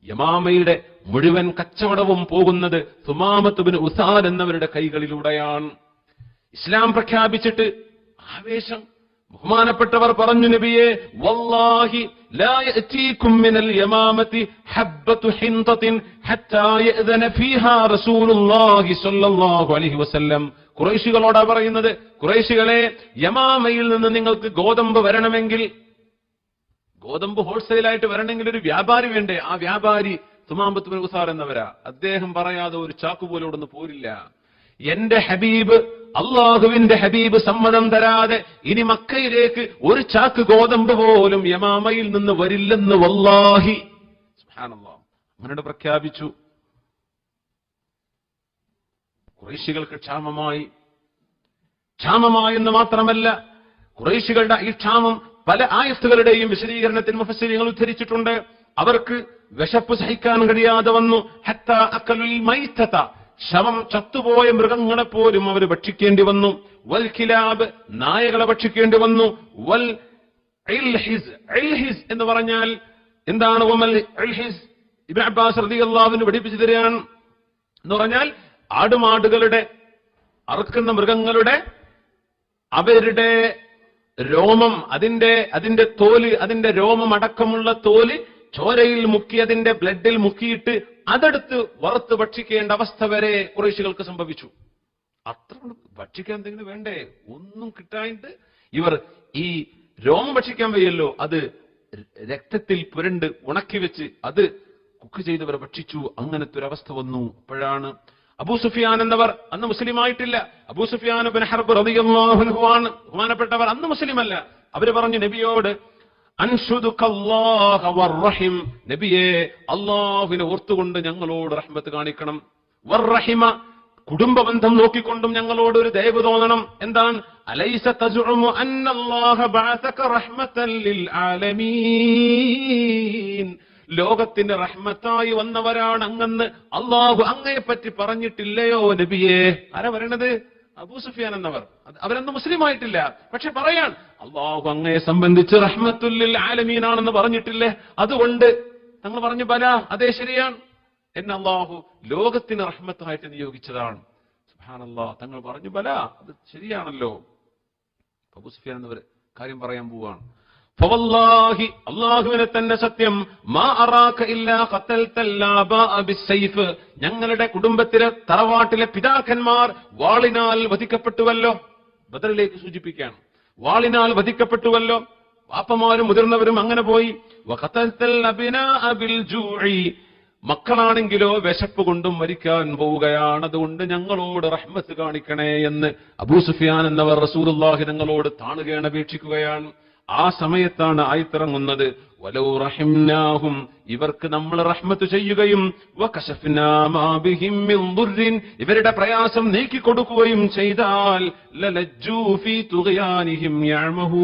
യമാമയുടെ മുഴുവൻ കച്ചവടവും പോകുന്നത് സുമാമത്ത് ബിൻ ഉസാൽ എന്നവരുടെ കൈകളിലൂടെയാണ്. ഇസ്ലാം പ്രഖ്യാപിച്ചിട്ട് ആവേശം, ബഹുമാനപ്പെട്ടവർ പറഞ്ഞു, നബിയെ, വല്ലാഹി ലാ യഅതീകും മിനൽ യമാമതി ഹബ്ബതു ഹിന്തതിൻ ഹത്താ യഅ്ദന ഫീഹാ റസൂലുള്ളാഹി സ്വല്ലല്ലാഹു അലൈഹി വസല്ലം. ഖുറൈശികളോടാ പറയുന്നത്, ഖുറൈശികളെ, യമാമയിൽ നിന്ന് നിങ്ങൾക്ക് ഗോതമ്പ് വരണമെങ്കിൽ, ഗോതമ്പ് ഹോൾസെയിലായിട്ട് വരണമെങ്കിൽ ഒരു വ്യാപാരി വേണ്ടേ? ആ വ്യാപാരി സുമാമത്ത് ബിൻ ഉസാർ എന്നവരാ. അദ്ദേഹം പറയാതെ ഒരു ചാക്ക് പോലും ഇവിടുന്ന് പോരില്ല. എന്റെ ഹബീബ്, അള്ളാഹുവിന്റെ ഹബീബ് സമ്മതം തരാതെ ഇനി മക്കയിലേക്ക് ഒരു ചാക്ക് ഗോതമ്പ് പോലും യമാമയിൽ നിന്ന് വരില്ലെന്ന് വല്ലാഹി. സുബ്ഹാനല്ലാഹ്, അങ്ങനെ പ്രഖ്യാപിച്ചു. ഖുറൈശികൾക്ക് ക്ഷാമമായെന്ന് മാത്രമല്ല, ഖുറൈശികളുടെ ഈ ക്ഷാമം പല ആയത്തുകളുടെയും വിശദീകരണത്തിൽ മുഫസ്സിരീങ്ങൾ ഉദ്ധരിച്ചിട്ടുണ്ട്. അവർക്ക് വിശപ്പ് സഹിക്കാൻ കഴിയാതെ വന്നു. ഹത്താ അക്കലുൽ മൈതത, ശവം ചത്തുപോയ മൃഗങ്ങളെ പോലും അവർ ഭക്ഷിക്കേണ്ടി വന്നു. വൽ കിലാബ്, നായകളെ ഭക്ഷിക്കേണ്ടി വന്നു. വൽ ഇൽഹിസ്, ഇൽഹിസ് എന്ന് പറഞ്ഞാൽ എന്താണ്? വമൽ ഇൽഹിസ്, ഇബ്നു അബ്ബാസ് റളിയല്ലാഹു അൻഹു പഠിപ്പിച്ചു തരികയാണ്. എന്ന് പറഞ്ഞാൽ ആടുമാടുകളുടെ, അറുക്കുന്ന മൃഗങ്ങളുടെ അവരുടെ രോമം, അതിന്റെ തോല്, അതിന്റെ രോമം അടക്കമുള്ള തോല് ചോരയിൽ മുക്കി, അതിന്റെ ബ്ലഡിൽ മുക്കിയിട്ട് അതെടുത്ത് വറുത്ത് ഭക്ഷിക്കേണ്ട അവസ്ഥ വരെ ഖുറൈശികൾക്ക് സംഭവിച്ചു. അത്ര ഭക്ഷിക്കാൻ എന്തെങ്കിലും വേണ്ടേ? ഒന്നും കിട്ടായിട്ട് ഇവർ ഈ രോമം ഭക്ഷിക്കാൻ വയ്യല്ലോ, അത് രക്തത്തിൽ പുരണ്ട് ഉണക്കി വെച്ച് അത് കുക്ക് ചെയ്തവർ ഭക്ഷിച്ചു. അങ്ങനത്തെ ഒരു അവസ്ഥ വന്നു. അപ്പോഴാണ് അബൂ സുഫിയാൻ എന്നവർ, അന്ന് മുസ്ലിം ആയിട്ടില്ല, അബൂ സുഫിയാൻ ഇബ്നു ഹർബ് റളിയല്ലാഹു അൻഹു ആണ് ബഹുമാനപ്പെട്ടവർ, അന്ന് മുസ്ലിം അല്ല. അവര് പറഞ്ഞു നബിയോട്, അൻഷുദുകല്ലാഹ വറഹിം, നബിയെ, അല്ലാഹുവിനെ ഓർത്തുകൊണ്ട് ഞങ്ങളോട് റഹ്മത്ത് കാണിക്കണം. വറഹിമ, കുടുംബ ബന്ധം നോക്കിക്കൊണ്ടും ഞങ്ങളോട് ഒരു ദയവ് തോന്നണം. എന്താണ്? അലൈസ തസ്ഉമു അന്നല്ലാഹ ബഅസക റഹ്മതൻ ലിൽ ആലമീൻ, ലോകത്തിന്റെ റഹ്മത്തായി വന്നവരാണ് അങ്ങെന്ന് അള്ളാഹു അങ്ങയെപ്പറ്റി പറഞ്ഞിട്ടില്ലയോ നബിയെ? ആരാ പറയണത്? അബൂ സുഫിയാൻ എന്നവർ. അവരന്ന് മുസ്ലിം ആയിട്ടില്ല, പക്ഷെ പറയാൻ അള്ളാഹു അങ്ങയെ സംബന്ധിച്ച് റഹ്മത്തുൽ ലിൽ ആലമീനാണെന്ന് പറഞ്ഞിട്ടില്ലേ? അതുകൊണ്ട് തങ്ങൾ പറഞ്ഞു, ബല, അതേ ശരിയാണ്, എന്നെ അള്ളാഹു ലോകത്തിന് റഹ്മത്തായിട്ട് നിയോഗിച്ചതാണ്. സുബ്ഹാനല്ലാഹ്, തങ്ങൾ പറഞ്ഞു, ബല, അത് ശരിയാണല്ലോ. അബൂ സുഫിയാൻ എന്നവർ കാര്യം പറയാൻ പോവാണ്. ഫവല്ലാഹി, അല്ലാഹുവിനെ തന്നെ സത്യം, മാ അറാക ഇല്ലാ ഖതൽതൽ ആബാഅ ബിസ്സൈഫ്, ഞങ്ങളുടെ കുടുംബത്തിലെ തറവാട്ടിലെ പിതാക്കന്മാർ വാളിനാൽ വധിക്കപ്പെട്ടുവല്ലോ. ബദറിലേക്ക് സൂചിപ്പിക്കുകയാണ്. വാളിനാൽ വധിക്കപ്പെട്ടുവല്ലോ, വാപ്പമാരും മുതിർന്നവരും അങ്ങനെ പോയി. വഖതൽതൽ അബ്നാഅ ബിൽ ജൂഇ, മക്കളാണെങ്കിലോ വിശപ്പ് കൊണ്ടും മരിക്കാൻ പോവുകയാണ്, അതുകൊണ്ട് ഞങ്ങളോട് റഹ്മത്ത് കാണിക്കണേ എന്ന് അബൂ സുഫിയാൻ എന്നവർ റസൂലുള്ളാഹി തങ്ങളോട് താണുകയാണ്, അപേക്ഷിക്കുകയാണ്. ആ സമയത്താണ് ആയത്തിറങ്ങുന്നത്, വലൗ റഹിംനാഹും, ഇവർക്ക് നമ്മൾ റഹ്മത്ത് ചെയ്യുകയും വകശഫ്നാ മാ ബിഹിം മിൻ ദുർരിൻ, ഇവരുടെ പ്രയാസം നീക്കിക്കൊടുക്കുകയും ചെയ്താൽ ലലജ്ജൂ ഫീ തുഗ്യാനിഹിം യഅമഹൂൻ,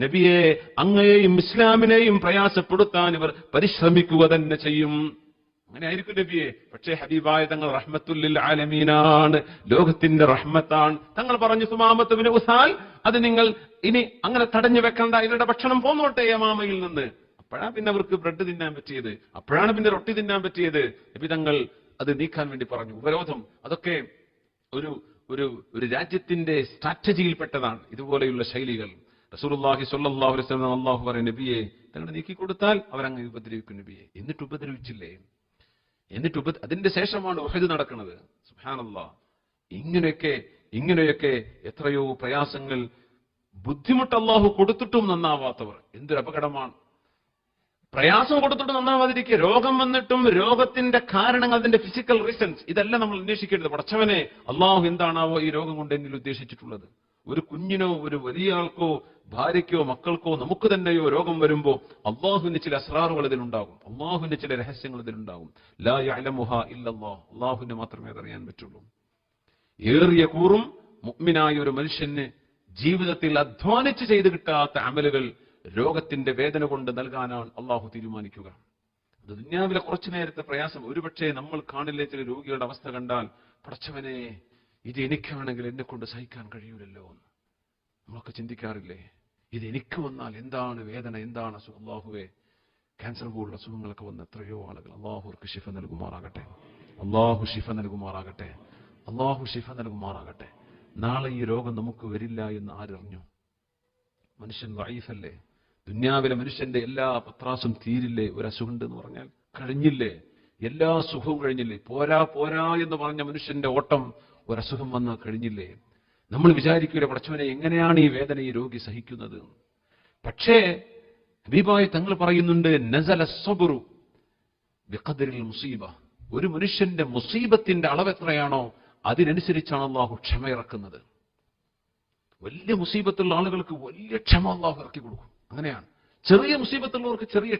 നബിയെ, അങ്ങയെയും ഇസ്ലാമിനെയും പ്രയാസപ്പെടുത്താൻ ഇവർ പരിശ്രമിക്കുക തന്നെ ചെയ്യും. അങ്ങനെ ആയിരിക്കും നബിയെ. പക്ഷേ ഹബീബായ തങ്ങൾ റഹ്മത്തുൽ ലിൽ ആലമീനാണ്, ലോകത്തിന്റെ റഹ്മത്താണ്. തങ്ങൾ പറഞ്ഞു, സുമാമത്ത് ബിൻ ഉസാൽ, അത് നിങ്ങൾ ഇനി അങ്ങനെ തടഞ്ഞു വെക്കണ്ട, ഇവരുടെ ഭക്ഷണം പോന്നോട്ടെ യമാമയിൽ നിന്ന്. അപ്പോഴാണ് പിന്നെ അവർക്ക് ബ്രെഡ് തിന്നാൻ പറ്റിയത്, അപ്പോഴാണ് പിന്നെ റൊട്ടി തിന്നാൻ പറ്റിയത്. നബി തങ്ങൾ അത് നീക്കാൻ വേണ്ടി പറഞ്ഞു. ഉപരോധം, അതൊക്കെ ഒരു ഒരു ഒരു രാജ്യത്തിന്റെ സ്ട്രാറ്റജിയിൽപ്പെട്ടതാണ് ഇതുപോലെയുള്ള ശൈലികൾ. റസൂലുള്ളാഹി സ്വല്ലല്ലാഹു അലൈഹി വസല്ലം അല്ലാഹു പറയും, നബിയെ, തങ്ങൾ നീക്കി കൊടുത്താൽ അവരങ്ങ് ഉപദ്രവിക്കും നബിയെ. എന്നിട്ട് ഉപദ്രവിച്ചില്ലേ? അതിന്റെ ശേഷമാണ് ഉഹദ് നടക്കുന്നത്. സുബ്ഹാനല്ലാഹ്, ഇങ്ങനെയൊക്കെ എത്രയോ പ്രയാസങ്ങൾ, ബുദ്ധിമുട്ട് അല്ലാഹു കൊടുത്തിട്ടും നന്നാവാത്തവർ, എന്തൊരു അപകടമാണ്. പ്രയാസം കൊടുത്തിട്ട് നന്നാവാതിരിക്കുക, രോഗം വന്നിട്ടും രോഗത്തിന്റെ കാരണങ്ങൾ, അതിന്റെ ഫിസിക്കൽ റീസൺസ്, ഇതെല്ലാം നമ്മൾ അന്വേഷിക്കരുത്. പടച്ചവനെ, അല്ലാഹു എന്താണാവോ ഈ രോഗം കൊണ്ട് എന്നിൽ ഉദ്ദേശിച്ചിട്ടുള്ളത്? ഒരു കുഞ്ഞിനോ ഒരു വലിയ ആൾക്കോ ഭാര്യയ്ക്കോ മക്കൾക്കോ നമുക്ക് തന്നെയോ രോഗം വരുമ്പോ അള്ളാഹുവിന്റെ ചില അസ്റാറുകൾ ഇതിലുണ്ടാകും, അള്ളാഹുവിന്റെ ചില രഹസ്യങ്ങൾ ഇതിലുണ്ടാകും. ലാ യഅലമുഹാ ഇല്ലല്ലാഹ്, അള്ളാഹുവിന് മാത്രമേ അതറിയാൻ പറ്റുള്ളൂ. ഏറിയ കൂറും മുഅ്മിനായ ഒരു മനുഷ്യന് ജീവിതത്തിൽ അധ്വാനിച്ച് ചെയ്ത് കിട്ടാത്ത അമലുകൾ രോഗത്തിന്റെ വേദന കൊണ്ട് നൽകാനാണ് അള്ളാഹു തീരുമാനിക്കുക. അത് ദുനിയാവിലെ കുറച്ചു നേരത്തെ പ്രയാസം. ഒരുപക്ഷെ നമ്മൾ കാണില്ലേ ചില രോഗികളുടെ അവസ്ഥ കണ്ടാൽ, പടച്ചവനെ, ഇത് എനിക്കാണെങ്കിൽ എന്നെ കൊണ്ട് സഹിക്കാൻ കഴിയൂലല്ലോ എന്ന് നമ്മളൊക്കെ ചിന്തിക്കാറില്ലേ? ഇത് എനിക്ക് വന്നാൽ എന്താണ് വേദന, എന്താണ് അസുഖം? അല്ലാഹുവേ, ക്യാൻസർ പോലുള്ള അസുഖങ്ങളൊക്കെ വന്ന എത്രയോ ആളുകൾ, അല്ലാഹുർക്ക് ശിഫ നൽകുമാറാകട്ടെ, അല്ലാഹു ശിഫ നൽകുമാറാകട്ടെ, അല്ലാഹു ശിഫ നൽകുമാറാകട്ടെ. നാളെ ഈ രോഗം നമുക്ക് വരില്ല എന്ന് ആരറിഞ്ഞു? മനുഷ്യൻ വൈഫല്ലേ? ദുന്യാവിലെ മനുഷ്യന്റെ എല്ലാ പത്രാസും തീരില്ലേ? ഒരു അസുഖമുണ്ട് എന്ന് പറഞ്ഞാൽ കഴിഞ്ഞില്ലേ? എല്ലാ സുഖവും കഴിഞ്ഞില്ലേ? പോരാ പോരാ എന്ന് പറഞ്ഞ മനുഷ്യന്റെ ഓട്ടം ഒരസുഖം വന്നാൽ കഴിഞ്ഞില്ലേ? നമ്മൾ വിചാരിക്കൂല, പടച്ചവനെ എങ്ങനെയാണ് ഈ വേദന ഈ രോഗി സഹിക്കുന്നത്? പക്ഷേ ഹബീബായി തങ്ങൾ പറയുന്നുണ്ട്, നസല സബ്റു ബിഖദരിൽ മുസീബ. ഒരു മനുഷ്യന്റെ മുസീബത്തിന്റെ അളവ് എത്രയാണോ അതിനനുസരിച്ചാണ് അല്ലാഹു ക്ഷമ ഇറക്കുന്നത്. വലിയ മുസീബത്തുള്ള ആളുകൾക്ക് വലിയ ക്ഷമ അല്ലാഹു ഇറക്കി കൊടുക്കും. അങ്ങനെയാണ്. ചെറിയ മുസീബത്തുള്ളവർക്ക് ചെറിയ